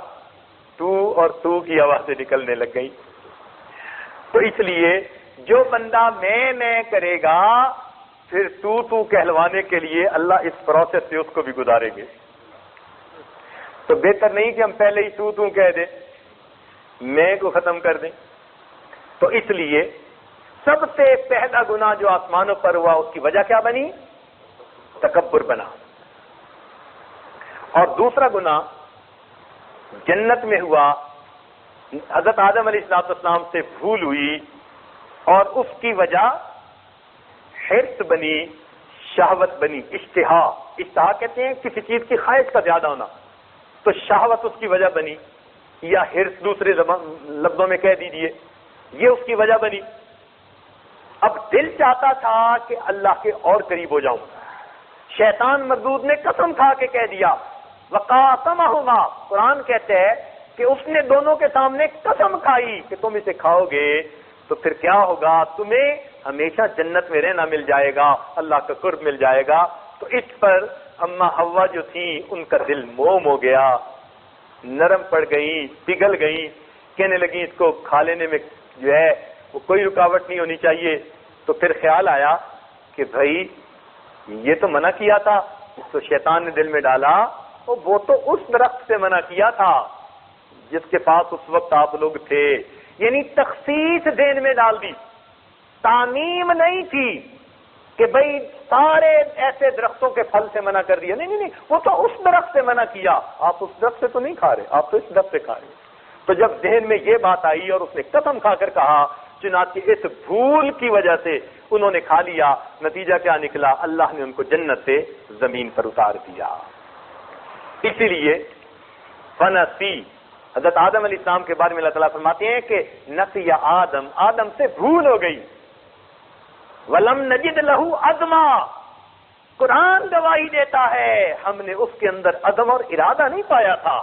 تو اور تو کی آوازیں نکلنے لگ گئی. تو اس لیے جو بندہ میں کرے گا پھر تو کہلوانے کے لیے اللہ اس پروسیس سے اس کو بھی گزاریں گے. تو بہتر نہیں کہ ہم پہلے ہی تو کہہ دیں, میں کو ختم کر دیں. تو اس لیے سب سے پہلا گناہ جو آسمانوں پر ہوا اس کی وجہ کیا بنی؟ تکبر بنا. اور دوسرا گناہ جنت میں ہوا, حضرت آدم علیہ السلام سے بھول ہوئی اور اس کی وجہ حرص بنی, شہوت بنی, اشتہا. اشتہا کہتے ہیں کسی چیز کی خواہش کا زیادہ ہونا, تو شہوت اس کی وجہ بنی, یا حرص دوسرے لفظوں میں کہہ دیجئے یہ اس کی وجہ بنی. اب دل چاہتا تھا کہ اللہ کے اور قریب ہو جاؤں. شیطان مردود نے قسم کھا کے کہہ دیا, وقاسمہما, قرآن کہتے ہیں کہ اس نے دونوں کے سامنے قسم کھائی کہ تم اسے کھاؤ گے تو پھر کیا ہوگا, تمہیں ہمیشہ جنت میں رہنا مل جائے گا, اللہ کا قرب مل جائے گا. تو اس پر اما حوا جو تھی ان کا دل موم ہو گیا, نرم پڑ گئی, پگھل گئی, کہنے لگی اس کو کھا لینے میں جو ہے وہ کوئی رکاوٹ نہیں ہونی چاہیے. تو پھر خیال آیا کہ بھائی یہ تو منع کیا تھا, تو شیطان نے دل میں ڈالا وہ تو اس درخت سے منع کیا تھا جس کے پاس اس وقت آپ لوگ تھے، یعنی تخصیص دین میں ڈال دی، تعمیم نہیں تھی کہ بھئی سارے ایسے درختوں کے پھل سے منع کر دیا، نہیں نہیں نہیں، وہ تو اس درخت سے منع کیا، آپ اس درخت سے تو نہیں کھا رہے، آپ تو اس درخت سے کھا رہے۔ تو جب ذہن میں یہ بات آئی اور اس نے قسم کھا کر کہا، چنانچہ اس بھول کی وجہ سے انہوں نے کھا لیا، نتیجہ کیا نکلا؟ اللہ نے ان کو جنت سے زمین پر اتار دیا۔ اسی لیے فنسی، حضرت آدم علیہ السلام کے بارے میں اللہ تعالیٰ فرماتے ہیں کہ نسی آدم سے بھول ہو گئی، ولم نجد لہو عزما، قرآن گواہی دیتا ہے ہم نے اس کے اندر عزم اور ارادہ نہیں پایا تھا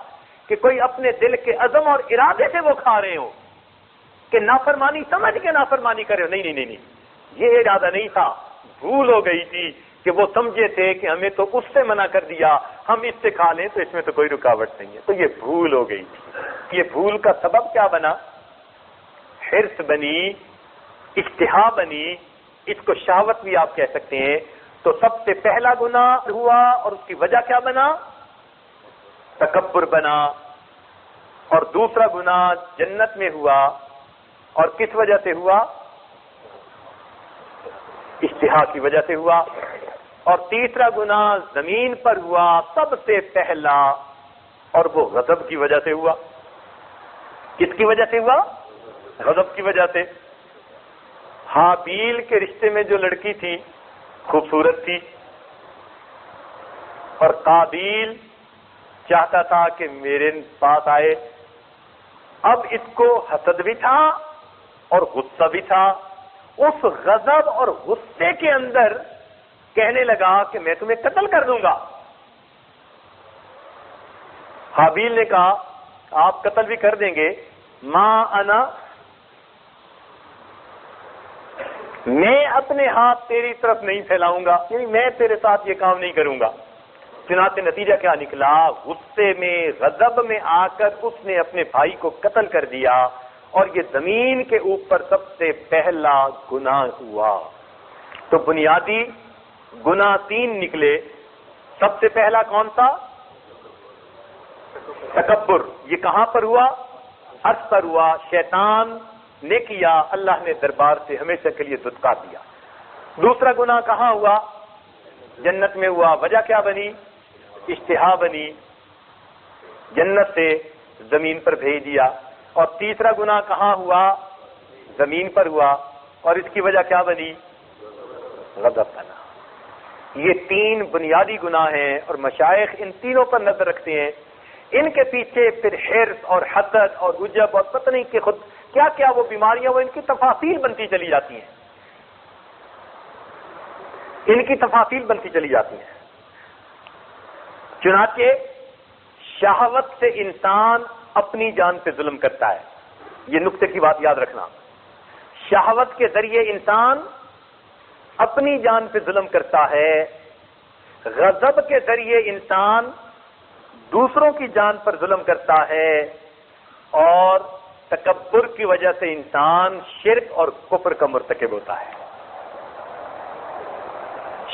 کہ کوئی اپنے دل کے عزم اور ارادے سے وہ کھا رہے ہو، کہ نافرمانی سمجھ کے نافرمانی کرے ہو، نہیں نہیں نہیں نہیں، یہ ارادہ نہیں تھا، بھول ہو گئی تھی کہ وہ سمجھے تھے کہ ہمیں تو اس سے منع کر دیا، ہم اس سے کھا لیں تو اس میں تو کوئی رکاوٹ نہیں ہے، تو یہ بھول ہو گئی تھی۔ یہ بھول کا سبب کیا بنا؟ حرص بنی، اشتہا بنی، اس کو شہوت بھی آپ کہہ سکتے ہیں۔ تو سب سے پہلا گناہ ہوا اور اس کی وجہ کیا بنا؟ تکبر بنا۔ اور دوسرا گناہ جنت میں ہوا، اور کس وجہ سے ہوا؟ اشتہا کی وجہ سے ہوا۔ اور تیسرا گناہ زمین پر ہوا سب سے پہلا، اور وہ غضب کی وجہ سے ہوا۔ کس کی وجہ سے ہوا؟ غضب کی وجہ سے۔ حابیل کے رشتے میں جو لڑکی تھی خوبصورت تھی، اور قابیل چاہتا تھا کہ میرے پاس آئے، اب اس کو حسد بھی تھا اور غصہ بھی تھا۔ اس غضب اور غصے کے اندر کہنے لگا کہ میں تمہیں قتل کر دوں گا۔ حابیل نے کہا آپ قتل بھی کر دیں گے، ماں انا، میں اپنے ہاتھ تیری طرف نہیں پھیلاؤں گا، یعنی میں تیرے ساتھ یہ کام نہیں کروں گا۔ چنانچہ نتیجہ کیا نکلا؟ غصے میں، غضب میں آ کر اس نے اپنے بھائی کو قتل کر دیا، اور یہ زمین کے اوپر سب سے پہلا گناہ ہوا۔ تو بنیادی گناہ 3 نکلے۔ سب سے پہلا کون سا؟ تکبر۔ یہ کہاں پر ہوا؟ عرش پر ہوا، شیطان نے کیا، اللہ نے دربار سے ہمیشہ کے لیے دھتکار دیا۔ دوسرا گناہ کہاں ہوا؟ جنت میں ہوا۔ وجہ کیا بنی؟ اشتہا بنی، جنت سے زمین پر بھیج دیا۔ اور تیسرا گناہ کہاں ہوا؟ زمین پر ہوا، اور اس کی وجہ کیا بنی؟ غضب بنا۔ یہ 3 بنیادی گناہ ہیں، اور مشائخ ان تینوں پر نظر رکھتے ہیں۔ ان کے پیچھے پھر حرص اور حسد اور عجب اور پتہ نہیں کہ خود کیا کیا وہ بیماریاں، وہ ان کی تفاصیل بنتی چلی جاتی ہیں، ان کی تفاصیل بنتی چلی جاتی ہیں۔ چنانچہ شہوت سے انسان اپنی جان پہ ظلم کرتا ہے، یہ نقطے کی بات یاد رکھنا۔ شہوت کے ذریعے انسان اپنی جان پہ ظلم کرتا ہے، غضب کے ذریعے انسان دوسروں کی جان پر ظلم کرتا ہے، اور تکبر کی وجہ سے انسان شرک اور کفر کا مرتکب ہوتا ہے۔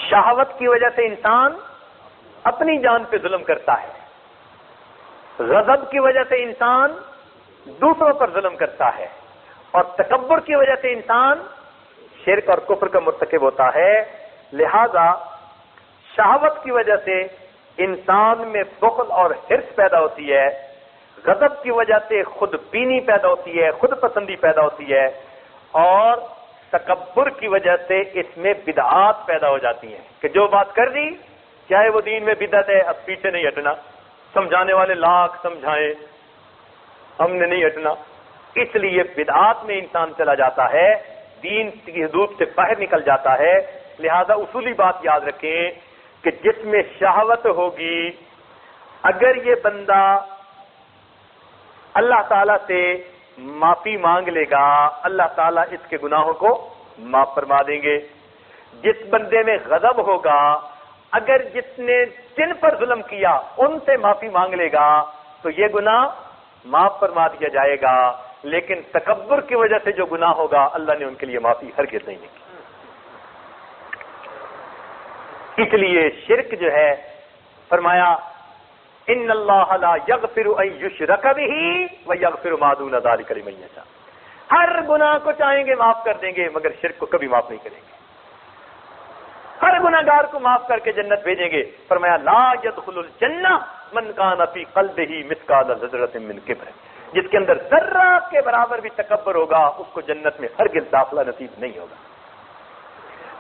شہوت کی وجہ سے انسان اپنی جان پہ ظلم کرتا ہے، غضب کی وجہ سے انسان دوسروں پر ظلم کرتا ہے، اور تکبر کی وجہ سے انسان شرک اور کفر کا مرتکب ہوتا ہے۔ لہذا شہوت کی وجہ سے انسان میں بخل اور حرص پیدا ہوتی ہے، غضب کی وجہ سے خود بینی پیدا ہوتی ہے، خود پسندی پیدا ہوتی ہے، اور تکبر کی وجہ سے اس میں بدعات پیدا ہو جاتی ہیں کہ جو بات کر دی چاہے وہ دین میں بدعت ہے، اب پیچھے نہیں ہٹنا، سمجھانے والے لاکھ سمجھائیں ہم نے نہیں ہٹنا۔ اس لیے بدعات میں انسان چلا جاتا ہے، دین کی حدود سے باہر نکل جاتا ہے۔ لہذا اصولی بات یاد رکھیں کہ جس میں شہوت ہوگی، اگر یہ بندہ اللہ تعالیٰ سے معافی مانگ لے گا، اللہ تعالیٰ اس کے گناہوں کو معاف فرما دیں گے۔ جس بندے میں غضب ہوگا، اگر جس نے جن پر ظلم کیا ان سے معافی مانگ لے گا تو یہ گناہ معاف فرما دیا جائے گا، لیکن تکبر کی وجہ سے جو گناہ ہوگا اللہ نے ان کے لیے معافی ہرگز نہیں کی۔ اس لیے شرک جو ہے فرمایا ان اللہ لا یغفر ان یشرک بہ ویغفر ما دون ذلک لمن یشاء، ہر گناہ کو چاہیں گے معاف کر دیں گے مگر شرک کو کبھی معاف نہیں کریں گے، ہر گناہگار کو معاف کر کے جنت بھیجیں گے۔ فرمایا لا يدخل الجنہ من کان فی قلبہ مثقال ذرۃ من کبر، جس کے اندر ذرہ کے برابر بھی تکبر ہوگا اس کو جنت میں ہرگز داخلہ نصیب نہیں ہوگا۔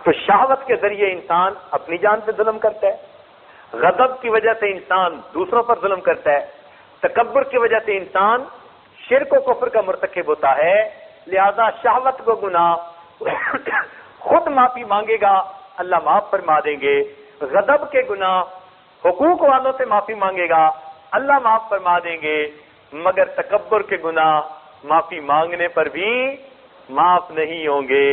تو شہوت کے ذریعے انسان اپنی جان پہ ظلم کرتا ہے، غضب کی وجہ سے انسان دوسروں پر ظلم کرتا ہے، تکبر کی وجہ سے انسان شرک و کفر کا مرتکب ہوتا ہے۔ لہذا شہوت کو گناہ خود معافی مانگے گا اللہ معاف فرما دیں گے، غضب کے گناہ حقوق والوں سے معافی مانگے گا اللہ معاف فرما دیں گے، مگر تکبر کے گناہ معافی مانگنے پر بھی معاف نہیں ہوں گے۔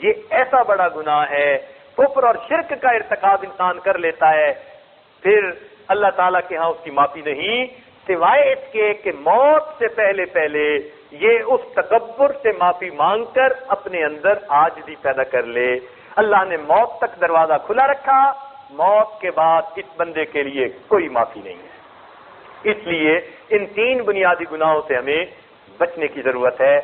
یہ ایسا بڑا گناہ ہے، کفر اور شرک کا ارتکاب انسان کر لیتا ہے، پھر اللہ تعالیٰ کے ہاں اس کی معافی نہیں، سوائے اس کے کہ موت سے پہلے یہ اس تکبر سے معافی مانگ کر اپنے اندر عاجزی پیدا کر لے۔ اللہ نے موت تک دروازہ کھلا رکھا، موت کے بعد اس بندے کے لیے کوئی معافی نہیں ہے۔ اس لیے ان تین بنیادی گناہوں سے ہمیں بچنے کی ضرورت ہے۔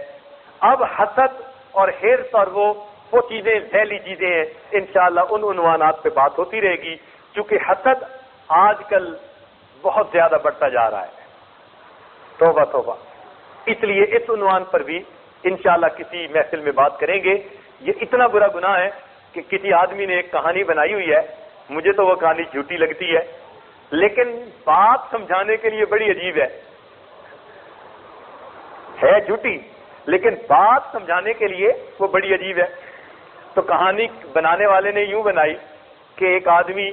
اب حسد اور حرص اور وہ چیزیں ذیلی چیزیں ہیں، انشاءاللہ ان عنوانات پہ بات ہوتی رہے گی، چونکہ حسد آج کل بہت زیادہ بڑھتا جا رہا ہے، توبہ توبہ۔ اس لیے اس عنوان پر بھی انشاءاللہ کسی محفل میں بات کریں گے۔ یہ اتنا برا گناہ ہے کہ کسی آدمی نے ایک کہانی بنائی ہوئی ہے، مجھے تو وہ کہانی جھوٹی لگتی ہے لیکن بات سمجھانے کے لیے بڑی عجیب ہے جھوٹی لیکن بات سمجھانے کے لیے وہ بڑی عجیب ہے۔ تو کہانی بنانے والے نے یوں بنائی کہ ایک آدمی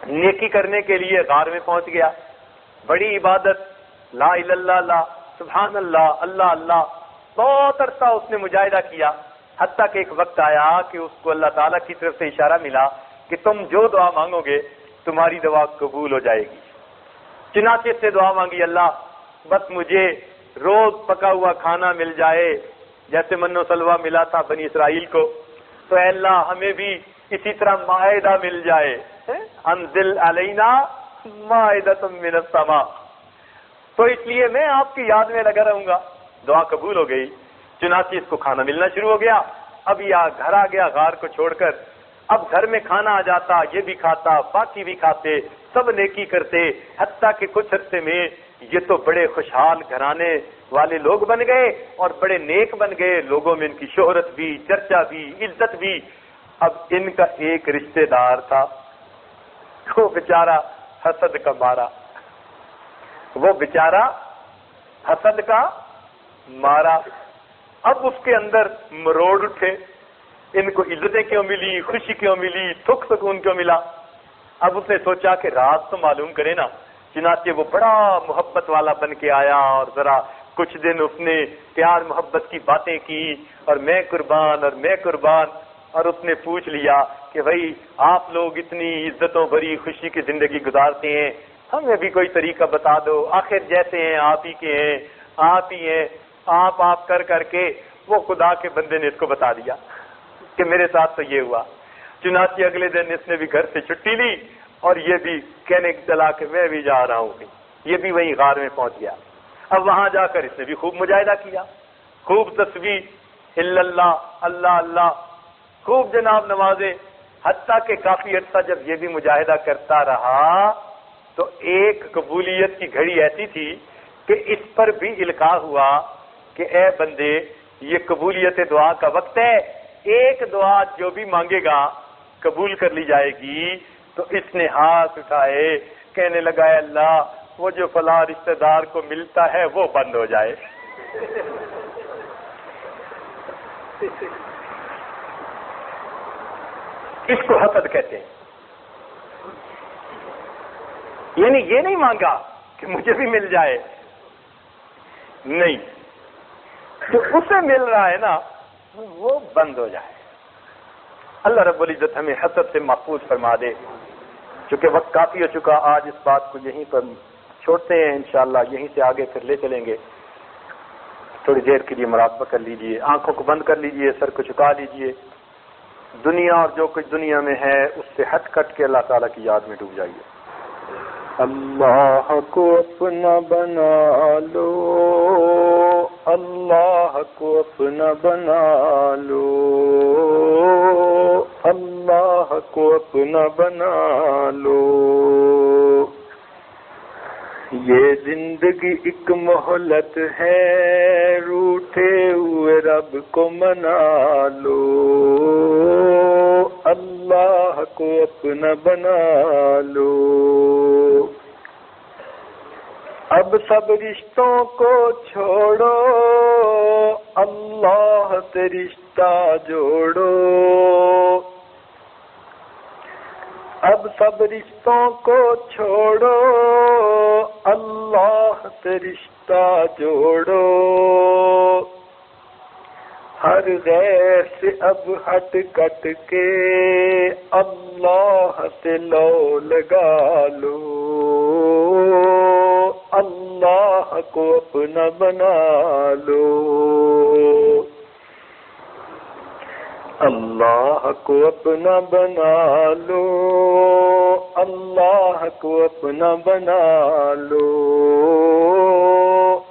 نیکی کرنے کے لیے غار میں پہنچ گیا، بڑی عبادت، لا الہ الا اللہ، سبحان اللہ، اللہ اللہ، بہت عرصہ اس نے مجاہدہ کیا، حتیٰ کہ ایک وقت آیا کہ اس کو اللہ تعالیٰ کی طرف سے اشارہ ملا کہ تم جو دعا مانگو گے تمہاری دعا قبول ہو جائے گی۔ چنانچہ سے دعا مانگی، اللہ بس مجھے روز پکا ہوا کھانا مل جائے جیسے من و سلوہ ملا تھا بنی اسرائیل کو، تو اے اللہ ہمیں بھی اسی طرح مائدہ مل جائے، انزل علینا مائدۃ من السماء۔ تو اس لیے میں آپ کی یاد میں لگا رہوں گا۔ دعا قبول ہو گئی، چنانچہ اس کو کھانا ملنا شروع ہو گیا۔ اب یہ گھر آ گیا غار کو چھوڑ کر، اب گھر میں کھانا آ جاتا، یہ بھی کھاتا، باقی بھی کھاتے، سب نیکی کرتے، حتیٰ کہ کچھ عرصے میں یہ تو بڑے خوشحال گھرانے والے لوگ بن گئے اور بڑے نیک بن گئے، لوگوں میں ان کی شہرت بھی، چرچا بھی، عزت بھی۔ اب ان کا ایک رشتہ دار تھا، وہ بیچارہ حسد کا مارا، وہ بیچارہ حسد کا مارا۔ اب اس کے اندر مروڑ اٹھے، ان کو عزتیں کیوں ملی، خوشی کیوں ملی، سکھ سکون کیوں ملا۔ اب اس نے سوچا کہ راز تو معلوم کرے نا، چنانچہ وہ بڑا محبت والا بن کے آیا اور ذرا کچھ دن اس نے پیار محبت کی باتیں کی اور میں قربان اور میں قربان، اور اس نے پوچھ لیا کہ بھائی آپ لوگ اتنی عزتوں بھری خوشی کی زندگی گزارتے ہیں، ہمیں بھی کوئی طریقہ بتا دو، آخر جیسے ہیں آپ ہی کے ہیں، آپ ہی ہیں، آپ کر کر کے وہ خدا کے بندے نے اس کو بتا دیا کہ میرے ساتھ تو یہ ہوا۔ چنانچہ اگلے دن اس نے بھی گھر سے چھٹی لی اور یہ بھی کہنے چلا کہ میں بھی جا رہا ہوں، یہ بھی وہیں غار میں پہنچ گیا۔ اب وہاں جا کر اس نے بھی خوب مجاہدہ کیا، خوب تسبیح، الا اللہ، اللہ اللہ، خوب جناب نمازیں، حتیٰ کہ کافی عرصہ جب یہ بھی مجاہدہ کرتا رہا تو ایک قبولیت کی گھڑی ایسی تھی کہ اس پر بھی القاء ہوا کہ اے بندے یہ قبولیت دعا کا وقت ہے، ایک دعا جو بھی مانگے گا قبول کر لی جائے گی۔ تو اس نے ہاتھ اٹھائے، کہنے لگا اے اللہ وہ جو فلاں رشتہ دار کو ملتا ہے وہ بند ہو جائے۔ اس کو حسد کہتے ہیں۔ یعنی یہ نہیں مانگا کہ مجھے بھی مل جائے، نہیں، جو اسے مل رہا ہے نا وہ بند ہو جائے۔ اللہ رب العزت ہمیں حسد سے محفوظ فرما دے۔ چونکہ وقت کافی ہو چکا، آج اس بات کو یہیں پر چھوڑتے ہیں، انشاءاللہ یہیں سے آگے پھر لے چلیں گے۔ تھوڑی دیر کے لیے مراقبہ کر لیجئے، آنکھوں کو بند کر لیجئے، سر کو جھکا لیجئے۔ دنیا اور جو کچھ دنیا میں ہے اس سے ہٹ کٹ کے اللہ تعالیٰ کی یاد میں ڈوب جائیے. اللہ کو اپنا بنا لو، اللہ کو اپنا بنا لو، اللہ کو اپنا بنا لو. یہ زندگی ایک مہلت ہے، روٹھے ہوئے رب کو منا لو، اللہ کو اپنا بنا لو. اب سب رشتوں کو چھوڑو، اللہ سے رشتہ جوڑو. اب سب رشتوں کو چھوڑو، اللہ سے رشتہ جوڑو. ہر غیر سے اب ہٹ کٹ کے اللہ سے لو لگا لو، اللہ کو اپنا بنا لو. اللہ کو اپنا بنا لو، اللہ کو اپنا بنا لو،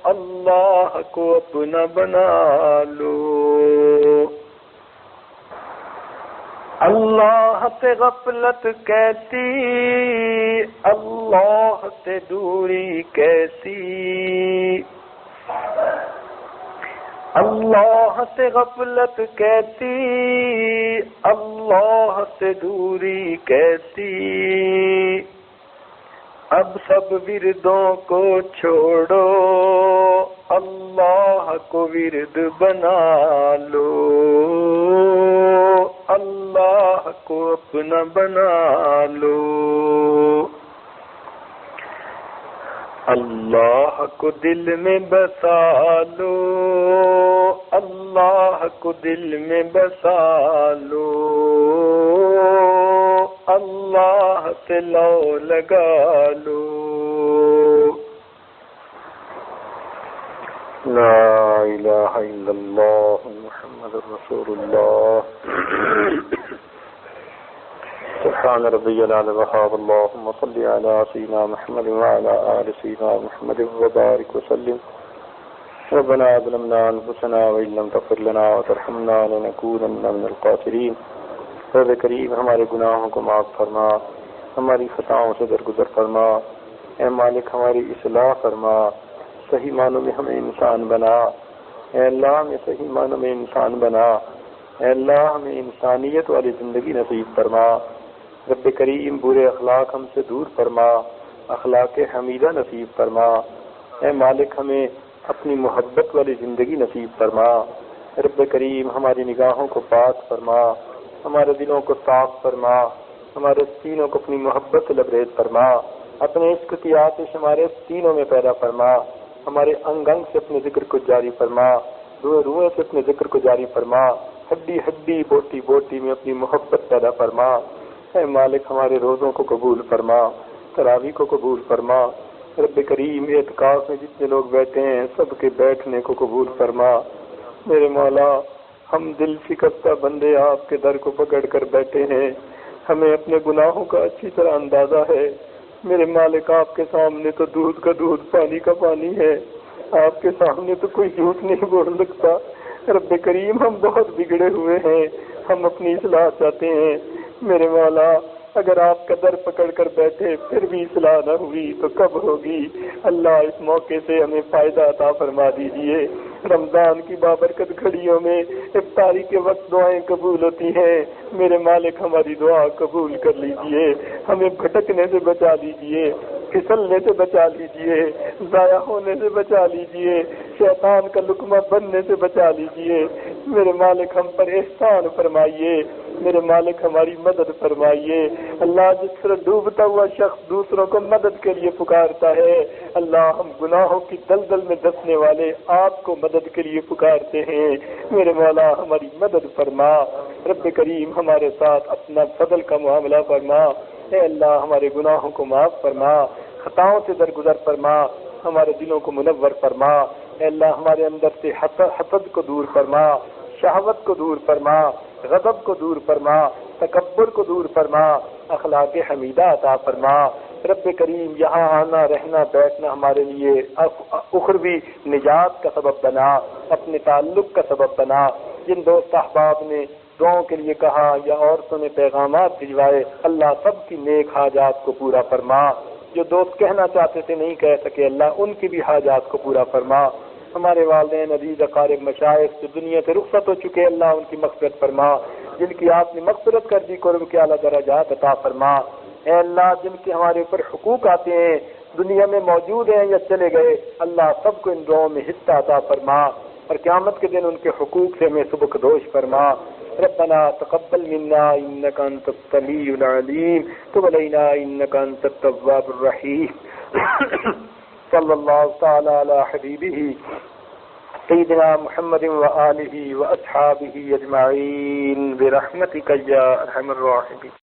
اللہ کو اپنا بنا لو. اللہ سے غفلت کیسی، اللہ سے دوری کیسی. اللہ سے غفلت کیسی، اللہ سے دوری کیسی. اب سب وردوں کو چھوڑو، اللہ کو ورد بنا لو، اللہ کو اپنا بنا لو. اللہ کو دل میں بسا لو، اللہ کو دل میں بسا لو، اللہ سے لو لگا لو. لا الہ الا اللہ محمد رسول اللہ. سبحان ربی العلی الوہاب. اللہم صل علی سیدنا محمد وعلی آل سیدنا محمد وبارک وسلم. ربنا ظلمنا انفسنا وان لم تغفر لنا وترحمنا لنکونن من الخاسرین. رب کریم ہمارے گناہوں کو معاف فرما، ہماری خطاؤں سے درگزر فرما. اے مالک ہماری اصلاح فرما، صحیح معنوں میں ہمیں انسان بنا. اے اللہ ہمیں صحیح معنوں میں انسان بنا. اے اللہ ہمیں انسانیت والی زندگی نصیب فرما. رب کریم برے اخلاق ہم سے دور فرما، اخلاق حمیدہ نصیب فرما. اے مالک ہمیں اپنی محبت والی زندگی نصیب فرما. رب کریم ہماری نگاہوں کو پاک فرما، ہمارے دلوں کو صاف فرما، ہمارے سینوں کو اپنی محبت سے لبریز فرما. اپنے عشق کی آتش ہمارے سینوں میں پیدا فرما، ہمارے انگ انگ سے اپنے ذکر کو جاری فرما، روئے روئے سے اپنے ذکر کو جاری فرما، ہڈی ہڈی بوٹی بوٹی میں اپنی محبت پیدا فرما. اے مالک ہمارے روزوں کو قبول فرما، تراویح کو قبول فرما. رب کریم اعتکاف میں جتنے لوگ بیٹھے ہیں سب کے بیٹھنے کو قبول فرما. میرے مولا ہم دل شکستہ بندے آپ کے در کو پکڑ کر بیٹھے ہیں، ہمیں اپنے گناہوں کا اچھی طرح اندازہ ہے. میرے مالک آپ کے سامنے تو دودھ کا دودھ پانی کا پانی ہے، آپ کے سامنے تو کوئی جھوٹ نہیں بول سکتا. رب کریم ہم بہت بگڑے ہوئے ہیں، ہم اپنی اصلاح چاہتے ہیں. میرے مولا اگر آپ کا در پکڑ کر بیٹھے پھر بھی اصلاح نہ ہوئی تو کب ہوگی؟ اللہ اس موقع سے ہمیں فائدہ عطا فرما دیجیے. رمضان کی بابرکت گھڑیوں میں افطاری کے وقت دعائیں قبول ہوتی ہیں. میرے مالک ہماری دعا قبول کر لیجیے، ہمیں بھٹکنے سے بچا لیجیے، پھسلنے سے بچا لیجیے، ضائع ہونے سے بچا لیجیے، شیطان کا لقمہ بننے سے بچا لیجیے. میرے مالک ہم پر احسان فرمائیے، میرے مالک ہماری مدد فرمائیے. اللہ جس طرح ڈوبتا ہوا شخص دوسروں کو مدد کے لیے پکارتا ہے، اللہ ہم گناہوں کی دلدل میں دسنے والے آپ کو مدد کے لیے پکارتے ہیں. میرے مولا ہماری مدد فرما. رب کریم ہمارے ساتھ اپنا فضل کا معاملہ فرما. اے اللہ ہمارے گناہوں کو معاف فرما، خطاؤں سے درگزر فرما، ہمارے دلوں کو منور فرما. اے اللہ ہمارے اندر سے حسد کو دور فرما، شہوت کو دور فرما. غضب کو دور فرما، تکبر کو دور فرما، اخلاق حمیدہ عطا فرما۔ رب کریم یہاں آنا رہنا بیٹھنا ہمارے لیے اخروی نجات کا سبب بنا، اپنے تعلق کا سبب بنا۔ جن دوست احباب نے دعاؤں کے لیے کہا یا عورتوں نے پیغامات بھجوائے، اللہ سب کی نیک حاجات کو پورا فرما۔ جو دوست کہنا چاہتے تھے نہیں کہہ سکے، اللہ ان کی بھی حاجات کو پورا فرما۔ ہمارے والدین عزیز اقارب مشائخ جو دنیا سے رخصت ہو چکے، اللہ ان کی مغفرت فرما۔ جن کی آپ نے مغفرت کر دی، قرب کے اعلیٰ درجات عطا فرما۔ اے اللہ جن کے ہمارے اوپر حقوق آتے ہیں، دنیا میں موجود ہیں یا چلے گئے، اللہ سب کو ان دعاؤں میں حصہ عطا فرما، اور قیامت کے دن ان کے حقوق سے ہمیں سبکدوش فرما۔ ربنا تقبل منا انك انت السميع العليم تب علينا انك انت التواب الرحيم صلى الله تعالى على حبيبه سيدنا محمد وآله وأصحابه أجمعين برحمتك يا أرحم الراحمين.